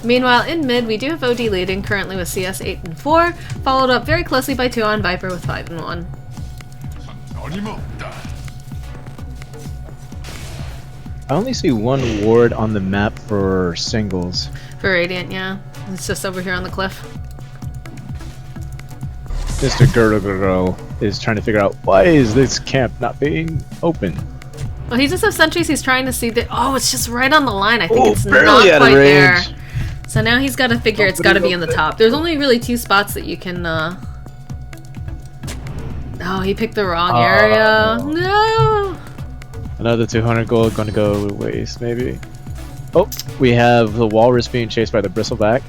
Meanwhile, in mid, we do have OD leading currently with CS 8 and 4, followed up very closely by Tuo and Viper with 5 and 1. I only see one ward on the map for singles. For Radiant, yeah. It's just over here on the cliff. Mr. Gurgle is trying to figure out why is this camp not being open. Well, he just has sentries. He's trying to see that. Oh, it's just right on the line. I think Oh, it's not barely out of quite there. range. So now he's got to figure it's got to be in the top. There's only really 2 spots that you can. Oh, he picked the wrong area. No. Another 200 gold going to go waste, maybe. Oh, we have the Walrus being chased by the Bristleback.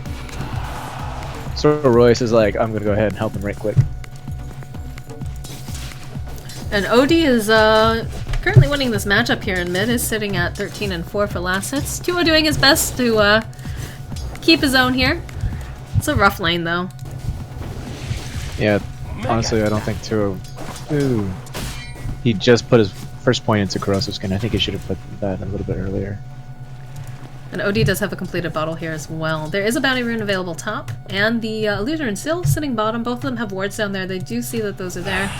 So Royce is like, I'm going to go ahead and help him right quick. And OD is currently winning this matchup here in mid. Is sitting at 13 and 4 for last hits. Tuo doing his best to keep his own here. It's a rough lane though. Yeah, honestly, I don't think Tuo... Ooh. He just put his first point into Corrosive Skin. I think he should have put that a little bit earlier. And OD does have a completed bottle here as well. There is a bounty rune available top, and the Illusion still sitting bottom. Both of them have wards down there. They do see that those are there.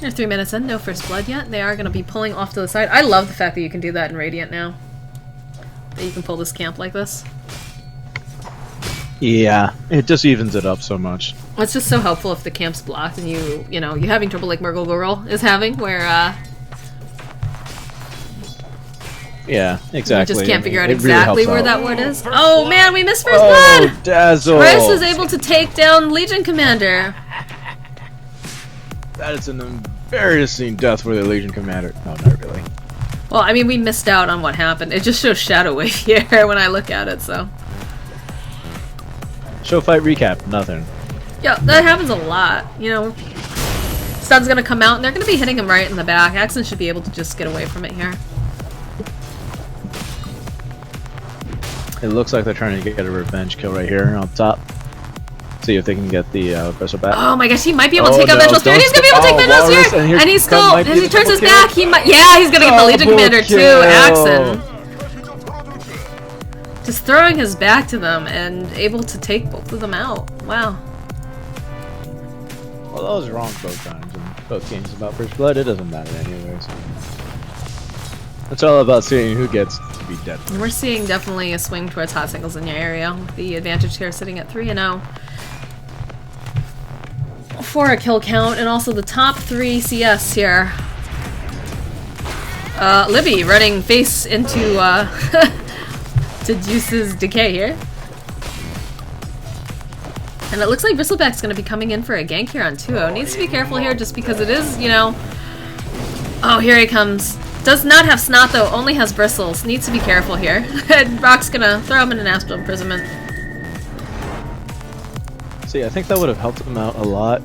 They're 3 minutes in, no first blood yet. They are going to be pulling off to the side. I love the fact that you can do that in Radiant now. That you can pull this camp like this. Yeah, it just evens it up so much. Well, it's just so helpful if the camp's blocked and you know, you're having trouble like Murgle Girl is having, where Yeah, exactly. you just can't figure out It really exactly helps where out. that word is. Oh man, we missed first Oh, blood! Dazzle! Chris is able to take down Legion Commander. That is an embarrassing death for the Legion Commander. No, not really. Well, I mean, we missed out on what happened. It just shows Shadow Wave here when I look at it, so. Show fight recap, nothing. Yeah, that happens a lot, you know. Stun's gonna come out and they're gonna be hitting him right in the back. Axon should be able to just get away from it here. It looks like they're trying to get a revenge kill right here on top. See if they can get the Vessel back. Oh my gosh, he might be able to Oh, take out no, Vengeful Spirit. don't He's gonna be able to take skip- Vengeful Walrus, Spirit! and here And he's comes- still, might be as he the turns his double kill. back, he might, yeah, he's gonna get the Legion Double Commander too, kill. Axon. Just throwing his back to them and able to take both of them out. Wow. Well, that was wrong both times in both games about First Blood. It doesn't matter anyways. It's all about seeing who gets to be dead first. And we're seeing definitely a swing towards hot singles in your area. The advantage here sitting at 3-0 for a kill count, and also the top 3 CS here. Libby running face into to Juice's decay here. And it looks like Bristleback's going to be coming in for a gank here on 2-0. Needs to be careful here just because it is, you know... Oh, here he comes. Does not have Snot though, only has Bristles. Needs to be careful here. And Rock's going to throw him in an astral imprisonment. See, I think that would have helped him out a lot.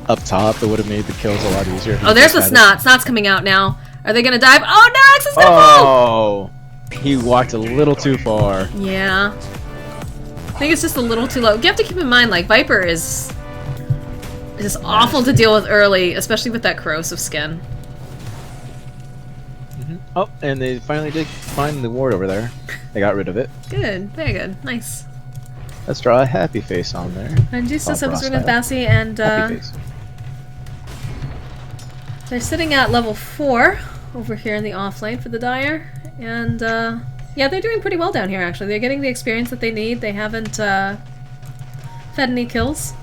Up top, it would have made the kills a lot easier. Oh, there's the Snot. Snot's coming out now. Are they going to dive? Oh, no! It's a Oh! He walked a little too far. Yeah. I think it's just a little too low. You have to keep in mind, like, Viper is just awful to deal with early, especially with that corrosive skin. Oh, and they finally did find the ward over there. They got rid of it. Good. Very good. Nice. Let's draw a happy face on there. And Juice does Oh, have his ring with Bassi, and Happy face. they're sitting at level 4 over here in the offlane for the Dire. And, yeah, they're doing pretty well down here, actually. They're getting the experience that they need. They haven't, fed any kills.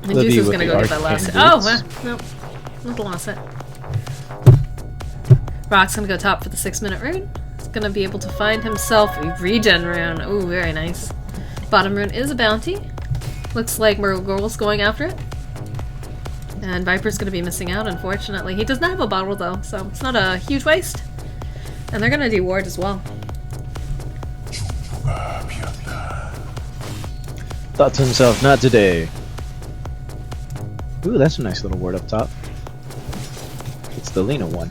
And Libby Juice is with gonna the go get that arcane last hit. Oh, boots. well, nope. Not the last hit. Rock's gonna go top for the 6-minute rune. He's gonna be able to find himself a regen rune. Ooh, very nice. Bottom rune is a bounty. Looks like Murgle's going after it. And Viper's gonna be missing out, unfortunately. He does not have a bottle though, so it's not a huge waste. And they're gonna deward as well. Thought to himself, not today. Ooh, that's a nice little ward up top. It's the Lena one.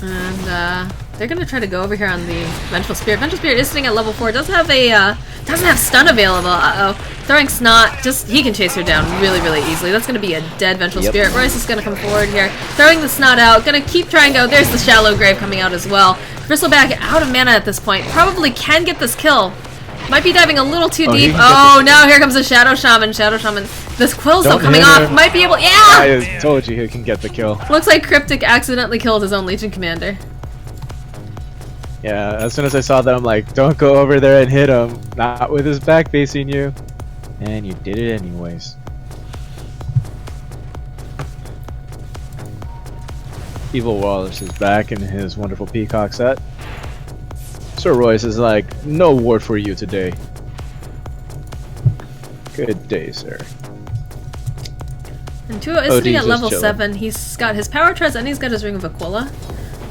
And they're gonna try to go over here on the Vengeful Spirit. Vengeful Spirit is sitting at level 4. Doesn't have stun available. Uh-oh. Throwing Snot, he can chase her down really, really easily. That's gonna be a dead Vengeful Spirit. Royce is gonna come forward here. Throwing the Snot out. Gonna keep trying to go. There's the Shallow Grave coming out as well. Bristleback out of mana at this point. Probably can get this kill. Might be diving a little too deep. Oh no, here comes the Shadow Shaman. Shadow Shaman. This Quill's though coming off. Might be able. Yeah! I told you he can get the kill. Looks like Cryptic accidentally killed his own Legion Commander. Yeah, as soon as I saw that, I'm like, don't go over there and hit him. Not with his back facing you. And you did it anyways. Evil Wallace is back in his wonderful peacock set. Sir Royce is like, no ward for you today. Good day, sir. And Tuo is sitting at just level chilling. 7. He's got his Power Treads and he's got his Ring of Aquila.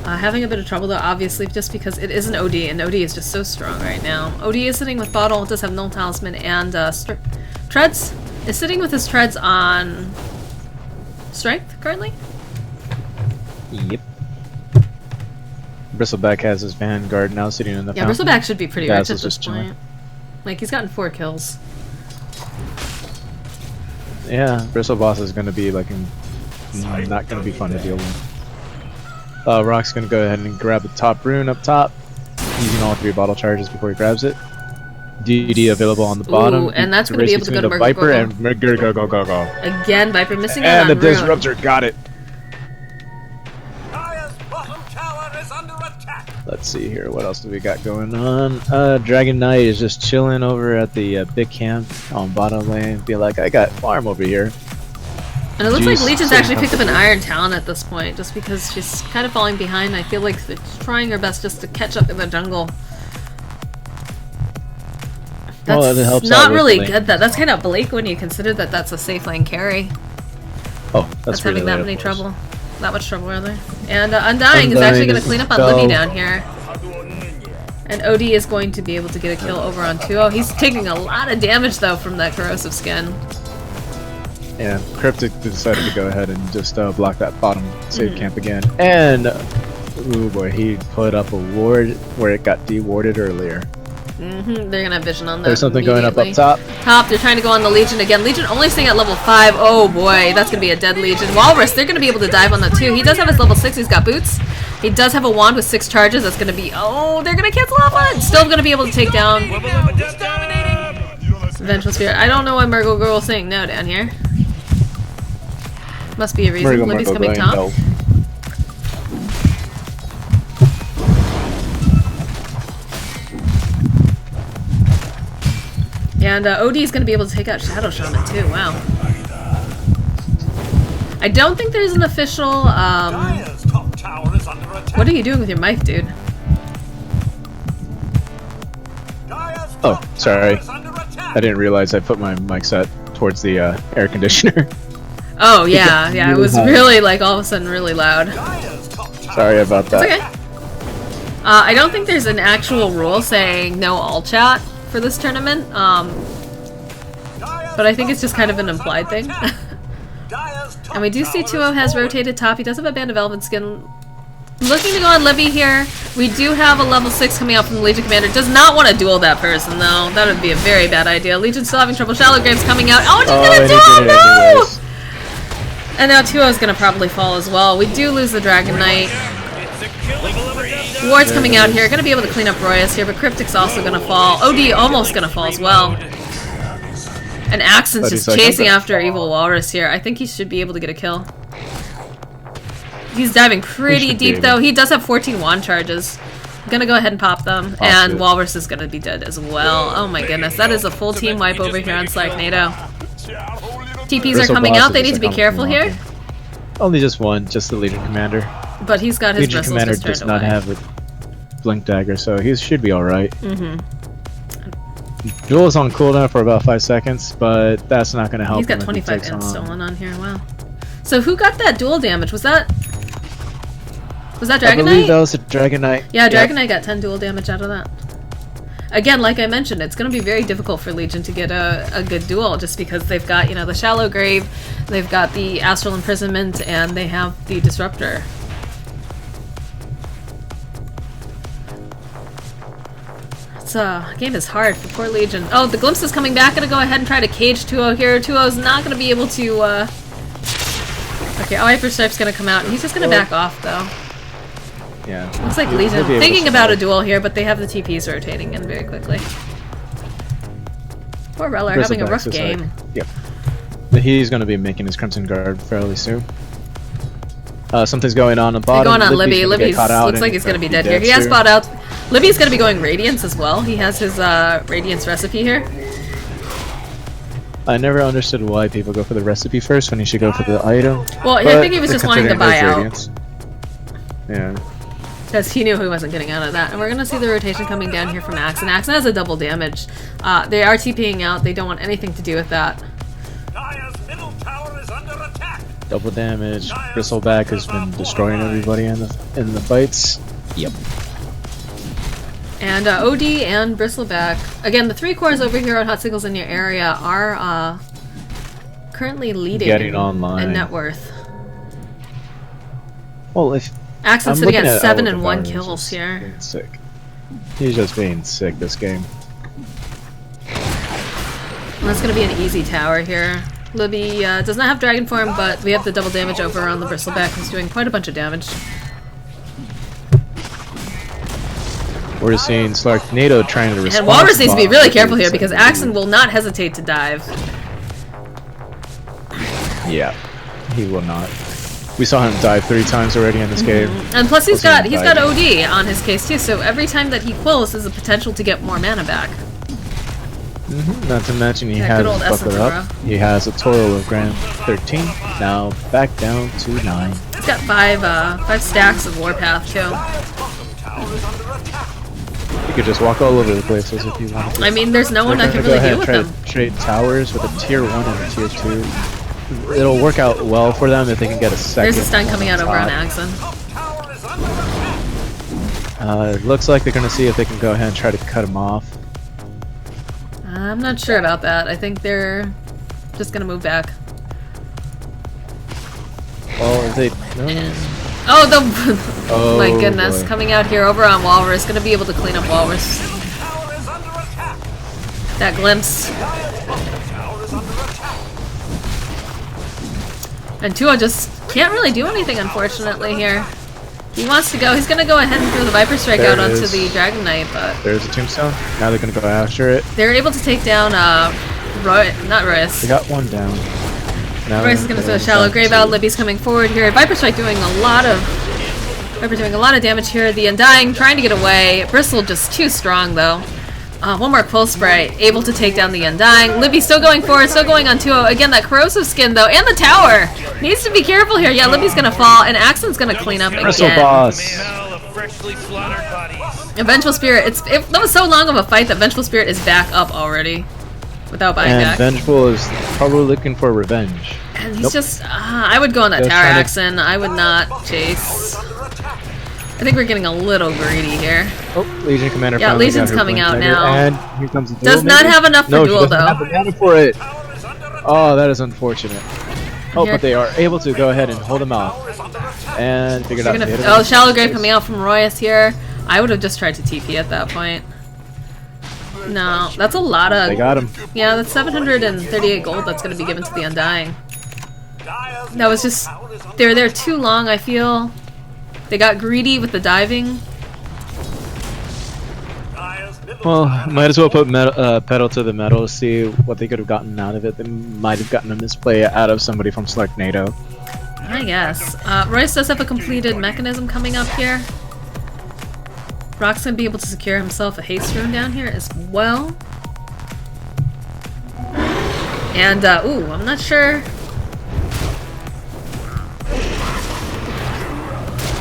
Having a bit of trouble though, obviously, just because it is an OD, and OD is just so strong right now. OD is sitting with Bottle, does have Null Talisman, and Treads is sitting with his Treads on Strength currently. Yep. Bristleback has his Vanguard now sitting in the Yeah, fountain. Bristleback should be pretty rich at Dazzle's this just chilling. point. Like, he's gotten 4 kills. Yeah, Bristle Boss is going to be like not going to be fun to deal with. Rock's going to go ahead and grab the top rune up top, using all 3 bottle charges before he grabs it. DD available on the bottom. Ooh, and that's going to Race be able to go to between the Viper and Murgle's. Again, Viper missing out and on the rune. Disruptor got it. Dire's bottom tower is under attack. Let's see here, what else do we got going on? Dragon Knight is just chilling over at the big camp on bottom lane. Be like, I got farm over here. And it looks Juice like Legion's sitting actually picked up an comfortably. Iron Talon at this point, just because she's kind of falling behind. I feel like she's trying her best just to catch up in the jungle. That's Well, it helps out not with really the lane. good, though. That's kind of bleak when you consider that that's a safe lane carry. Oh, That's really having that late, many of course. trouble. That much trouble, rather. And Undying is Undying actually going to is clean up on fell. Libby down here. And OD is going to be able to get a kill over on 2-0. He's taking a lot of damage, though, from that corrosive skin. And Cryptic decided to go ahead and just block that bottom save Mhm. camp again. And, ooh boy, he put up a ward where it got dewarded earlier. They're gonna have vision on that. There's something going up immediately. top. They're trying to go on the Legion again. Legion only staying at level 5. Oh boy, that's gonna be a dead Legion. Walrus, they're gonna be able to dive on that too. He does have his level 6. He's got boots. He does have a wand with 6 charges. That's gonna be. Oh, they're gonna cancel off on it. Still gonna be able to take down Vengeful Spirit. I don't know why Murgle Girl's saying no down here. Must be a reason. Libby's coming top. No. And OD is going to be able to take out Shadow Shaman too. Wow. I don't think there's an official. Dire's top tower is under attack. What are you doing with your mic, dude? Dire's Oh, top sorry. tower is under attack. I didn't realize I put my mic set towards the air conditioner. Oh yeah, yeah. It was really like all of a sudden really loud. Dire's top tower Sorry about that. It's okay. I don't think there's an actual rule saying no all chat for this tournament. But I think it's just kind of an implied thing. Dire's top And we do see tower 2-0 has forward. rotated top. He does have a Band of Elven skin. Looking to go on Libby here. We do have a level 6 coming out from the Legion Commander. Does not want to duel that person, though. That would be a very bad idea. Legion's still having trouble. Shallow Grave's coming out. Oh, she's Oh, gonna and he duel! did it No! anyways. And now 2-0 is gonna probably fall as well. We do lose the Dragon Knight. Ward's coming out here. Gonna be able to clean up Royas here, but Cryptic's also gonna fall. OD almost gonna fall as well. And Axon's 30 just seconds. chasing after Evil Walrus here. I think he should be able to get a kill. He's diving pretty should be deep able. though. He does have 14 wand charges. Gonna go ahead and pop them. And it. Walrus is gonna be dead as well. Oh my goodness, that is a full team wipe over here on Slarknado. TPs are Bristle coming Boss out. They is need to be like careful unlocking. here. Only just one, just the Legion Commander. But he's got his Legion bristles Commander just does turned not away. have a Blink Dagger, so he should be alright. Duel is on cooldown for about 5 seconds, but that's not going to help He's got him if he 25 takes ends on- stolen on here. Wow. So who got that dual damage? Was that I Dragon believe Knight? that was a Dragon Knight. Yeah, Yep. Dragon Knight got 10 dual damage out of that. Again, like I mentioned, it's going to be very difficult for Legion to get a good duel just because they've got, you know, the Shallow Grave, they've got the Astral Imprisonment, and they have the Disruptor. This game is hard for poor Legion. Oh, the Glimpse is coming back. Gonna go ahead and try to cage 2-0 here. 2-0's not gonna be able to, Okay, Hyperstripe's gonna come out. He's just gonna back off, though. Yeah. Looks like He'll Legion be able thinking to about a survive. duel here, but they have the TPs rotating in very quickly. Poor Reller having a rough Bristleback's is game. like- yep. He's going to be making his Crimson Guard fairly soon. Something's going on the They're bottom. going on Libby's Libby. gonna get Libby's caught out looks and like he's gonna be be dead here. He has soon. bought out. Libby's gonna be going Radiance as well. He has his Radiance recipe here. I never understood why people go for the recipe first when you should go for the item. Well, I but think he was just wanting to considering buy there's out. Radiance. Yeah. Because he knew he wasn't getting out of that. And we're going to see the rotation coming down here from Axon. Axon has a double damage. They are TPing out. They don't want anything to do with that. Dire's middle tower is under attack. Double damage. Bristleback has been destroying everybody in the fights. Yep. And OD and Bristleback. Again, the 3 cores over here on Hot Signals in your area are currently leading Getting online. in net worth. Well, if Axon's I'm sitting looking at 7 Elder and 1 Barnes, kills he's here. being sick. He's just being sick this game. And that's going to be an easy tower here. Libby does not have Dragon Form, but we have the double damage over on the Bristleback, who's doing quite a bunch of damage. We're seeing Slarknado trying to respond. And Walrus needs to be really careful here It's because like, Axon will not hesitate to dive. Yeah, he will not. We saw him dive 3 times already in this game. And plus he's Wasn't got diving. OD on his case too, so every time that he quills there's a potential to get more mana back. Not to mention he Yeah, has good old Buckler Essence up. He has a total of Grand 13. Now back down to 9. He's got 5 stacks of Warpath too. Dire's bottom tower is under attack. He could just walk all over the places if he wanted to. I mean, there's no one They're that can gonna really go deal ahead with and him. try to trade towers with a tier 1 and a tier 2. It'll work out well for them if they can get a second. There's a stun coming out over on top. Axon. Top tower is under attack. It looks like they're going to see if they can go ahead and try to cut him off. I'm not sure about that. I think they're just gonna move back. Well, if they... Oh, the Oh, my goodness, boy. coming out here over on Walrus, gonna be able to clean up Walrus. Tower is under That glimpse. And 2-0 just can't really do anything, unfortunately, here. He wants to go. He's going to go ahead and throw the Viper Strike out onto the Dragon Knight, but... There's a Tombstone. Now they're going to go after it. They're able to take down, not Royce. They got one down. Now Royce is going to throw a shallow grave out. Libby's coming forward here. Viper Strike doing a lot of damage here. The Undying trying to get away. Bristle just too strong, though. One more Pulse Sprite, able to take down the Undying. Libby still going forward, still going on 2-0. Again, that Corrosive Skin, though, and the tower. Needs to be careful here. Yeah, Libby's going to fall, and Axon's going to clean up Bristle again. boss. And Vengeful Spirit, that was so long of a fight that Vengeful Spirit is back up already. Without buying back. And Vengeful is probably looking for revenge. And he's just, I would go on that tower, Axon. I would not chase. I think we're getting a little greedy here. Oh, Legion Commander. Yeah, Legion's coming out now. And here comes the duel. Does not have enough for duel, though. Have the mana for it. Oh, that is unfortunate. Oh, but they are able to go ahead and hold them off. And figure it out. Oh, Shallow Grave coming out from Royce here. I would have just tried to TP at that point. No, that's a lot of... They got him. Yeah, that's 738 gold that's going to be given to the Undying. That was just... They were there too long, I feel. They got greedy with the diving. Well, might as well put pedal to the metal, see what they could have gotten out of it. They might have gotten a misplay out of somebody from Slarknado. I guess. Royce does have a completed mechanism coming up here. Rock's gonna be able to secure himself a haste rune down here as well. And, ooh, I'm not sure.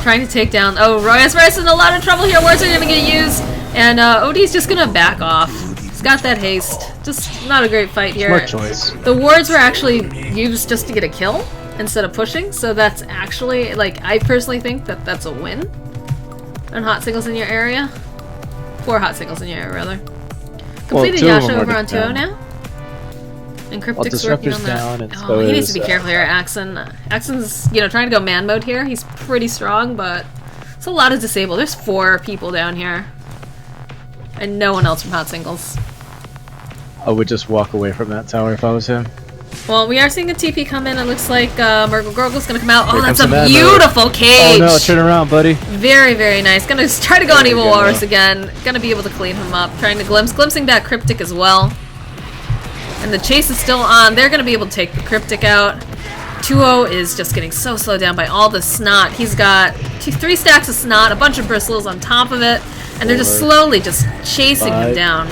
Trying to take down... Oh, Royce is in a lot of trouble here. Wards are gonna get used. And, Odie's just gonna back off. He's got that haste. Just not a great fight here. Smart choice. The wards were actually used just to get a kill instead of pushing, so that's actually, like, I personally think that that's a win. On hot singles in your area. 4 hot singles in your area, rather. Completed Yasha over on 2-0 now. And Cryptic's working on that. Oh, he needs to be careful here, Axon. Axon's, you know, trying to go man mode here. He's pretty strong, but it's a lot of disable. There's 4 people down here. And no one else from hot singles. I would just walk away from that tower if I was him. Well, we are seeing a TP come in. It looks like Murgle gonna come out. Oh, that's a beautiful cage! Oh no, turn around, buddy. Very, very nice. Gonna try to go on Evil Walrus again. Gonna be able to clean him up. Trying to glimpsing back Cryptic as well. And the chase is still on. They're gonna be able to take the Cryptic out. 2-0 is just getting so slowed down by all the snot. He's got 3 stacks of snot, a bunch of bristles on top of it, and they're just slowly just chasing him down.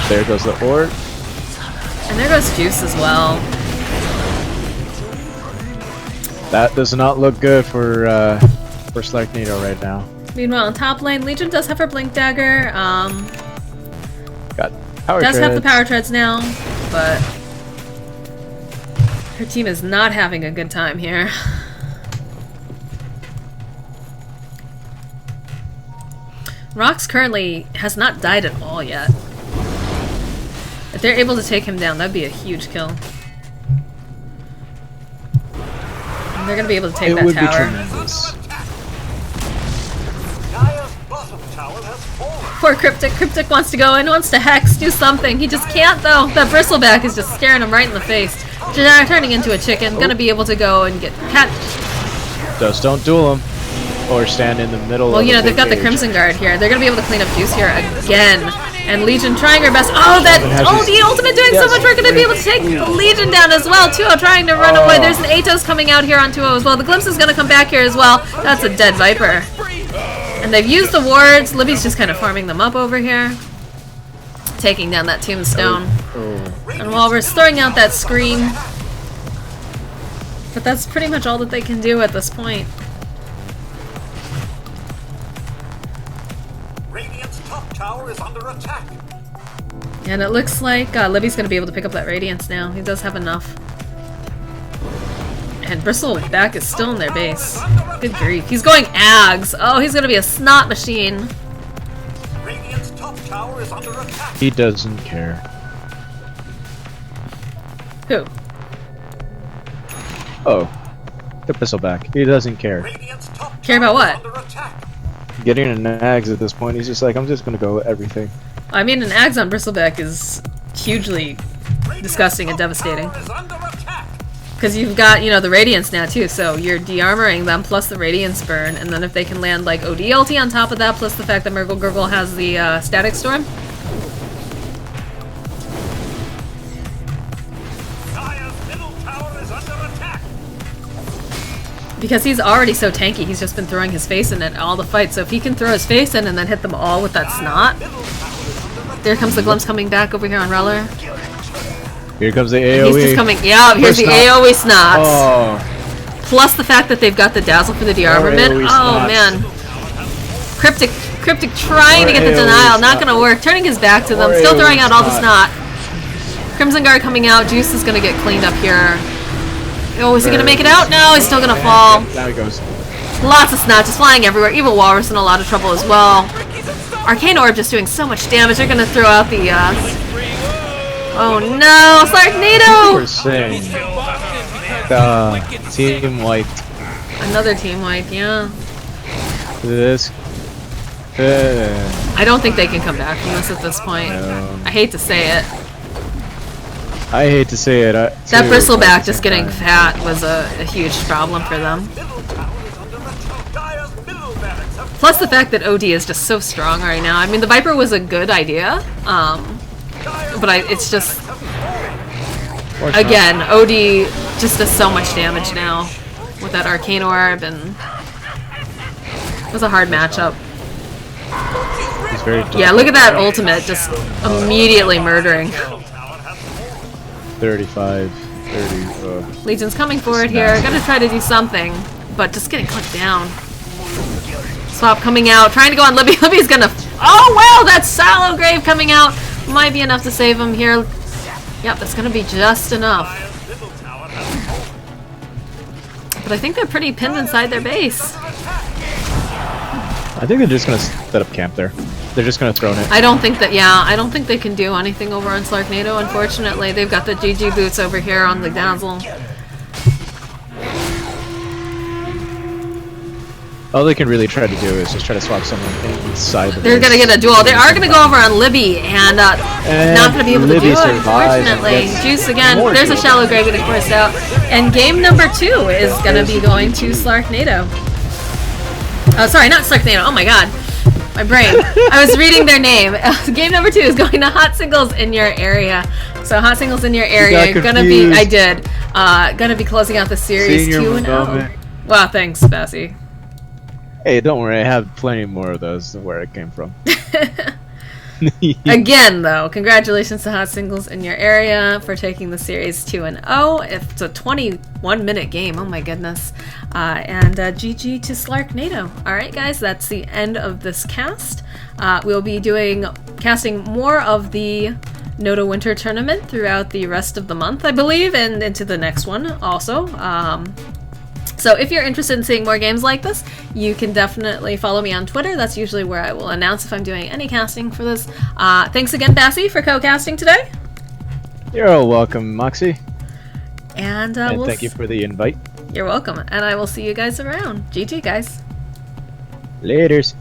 There goes the Orb. And there goes Juice as well. That does not look good for Slarknado right now. Meanwhile, on top lane, Legion does have her Blink Dagger. Got power does treads. have the power treads now, but her team is not having a good time here. Rox currently has not died at all yet. If they're able to take him down, that'd be a huge kill. And they're gonna be able to take that would tower. Be tremendous. Poor Cryptic. Cryptic wants to go in, wants to hex, do something. He just can't though. That bristleback is just staring him right in the face. Turning into a chicken. Gonna be able to go and get cat. Just don't duel him. Or stand in the middle. Well, you know, they've got the Crimson Guard here. They're gonna be able to clean up Juice here again. And Legion trying her best. Oh, that the ultimate doing so much. We're gonna be able to take Legion down as well. 2-0 trying to run away. There's an Atos coming out here on 2-0 as well. The Glimpse is gonna come back here as well. That's a dead Viper. And they've used the wards. Libby's just kind of farming them up over here. Taking down that Tombstone. And while we're throwing out that screen. But that's pretty much all that they can do at this point. Tower is under attack. And it looks like Libby's going to be able to pick up that Radiance now. He does have enough. And Bristleback is still in their base. Good grief. He's going Ags. Oh, he's going to be a snot machine. Radiant's top tower is under attack. He doesn't care. Who? Oh. The Bristleback. He doesn't care. Care about what? Getting an Ags at this point, he's just like, I'm just gonna go with everything. I mean, an Ags on Bristleback is hugely disgusting and devastating. Is under attack. Because you've got, you know, the Radiance now too, so you're de-armoring them plus the Radiance burn, and then if they can land like OD ulti on top of that, plus the fact that Murgle Gurgle has the Static Storm. Dire's middle tower is under attack. Because he's already so tanky, he's just been throwing his face in at all the fights, so if he can throw his face in and then hit them all with that snot. There comes the glimpse coming back over here on Reller. Here comes the AoE. He's just coming, yeah, here's the AoE snots. Oh, Plus the fact that they've got the Dazzle for the de-armament. AoE Oh snots. man. Cryptic trying to get the AoE denial, not snot. gonna work. Turning his back to them, Or still AoE throwing out all the snot. snot. Crimson Guard coming out, Juice is gonna get cleaned up here. Oh, is he gonna make it out? No, he's still gonna fall. Now he goes. Lots of snot just flying everywhere. Evil Walrus in a lot of trouble as well. Arcane Orb just doing so much damage. They're gonna throw out the oh no, Slarknado! Saying team wiped. Another team wipe, yeah. This. I don't think they can come back from this at this point. No. I hate to say it. I hate to say it. That too, but bristleback at the just same getting time. fat was a huge problem for them. Middle tower is under attack. Dire's middle barracks have Plus the fact that OD is just so strong right now. I mean, the Viper was a good idea, but it's just, Or again, OD just does so much damage now with that Arcane Orb, and it was a hard matchup. He's very Yeah, look at that ultimate, just immediately murdering. 35, 30. Legion's coming forward here, gonna try to do something, but just getting clicked down. Swap coming out, trying to go on Libby. Libby's gonna, oh wow, that Sallow Grave coming out might be enough to save him here. Yep, that's gonna be just enough. Dire's middle tower has But I think they're pretty pinned inside their base. I think they're just gonna set up camp there. They're just gonna throw it. I don't think that, yeah, I don't think they can do anything over on Slarknado, unfortunately. They've got the GG boots over here on the Dazzle. All they can really try to do is just try to swap someone inside the They're base. gonna get a duel. They are gonna go over on Libby, and not gonna be able to Libby do it, survives and unfortunately. gets Juice again. more There's a duel Shallow Grave damage. getting forced out. And game number 2 is gonna be going to Slarknado. Oh, sorry, not Slarknado. Oh my god. My brain. I was reading their name. Game number 2 is going to Hot Singles in your area. So Hot Singles in your area, got gonna be, confused. I did, gonna be closing out the series Senior 2-0. moment. Wow, thanks, Bessie. Hey, don't worry, I have plenty more of those where it came from. Again, though, congratulations to Hot Singles in your area for taking the series 2-0. It's a 21-minute game. Oh my goodness. And GG to Slarknado. All right, guys, that's the end of this cast. We'll be casting more of the NotA Winter Tournament throughout the rest of the month, I believe, and into the next one also. So if you're interested in seeing more games like this, you can definitely follow me on Twitter. That's usually where I will announce if I'm doing any casting for this. Thanks again, Bassie, for co-casting today. You're all welcome, Moxie. And, And thank you for the invite. You're welcome. And I will see you guys around. GG, guys. Laters.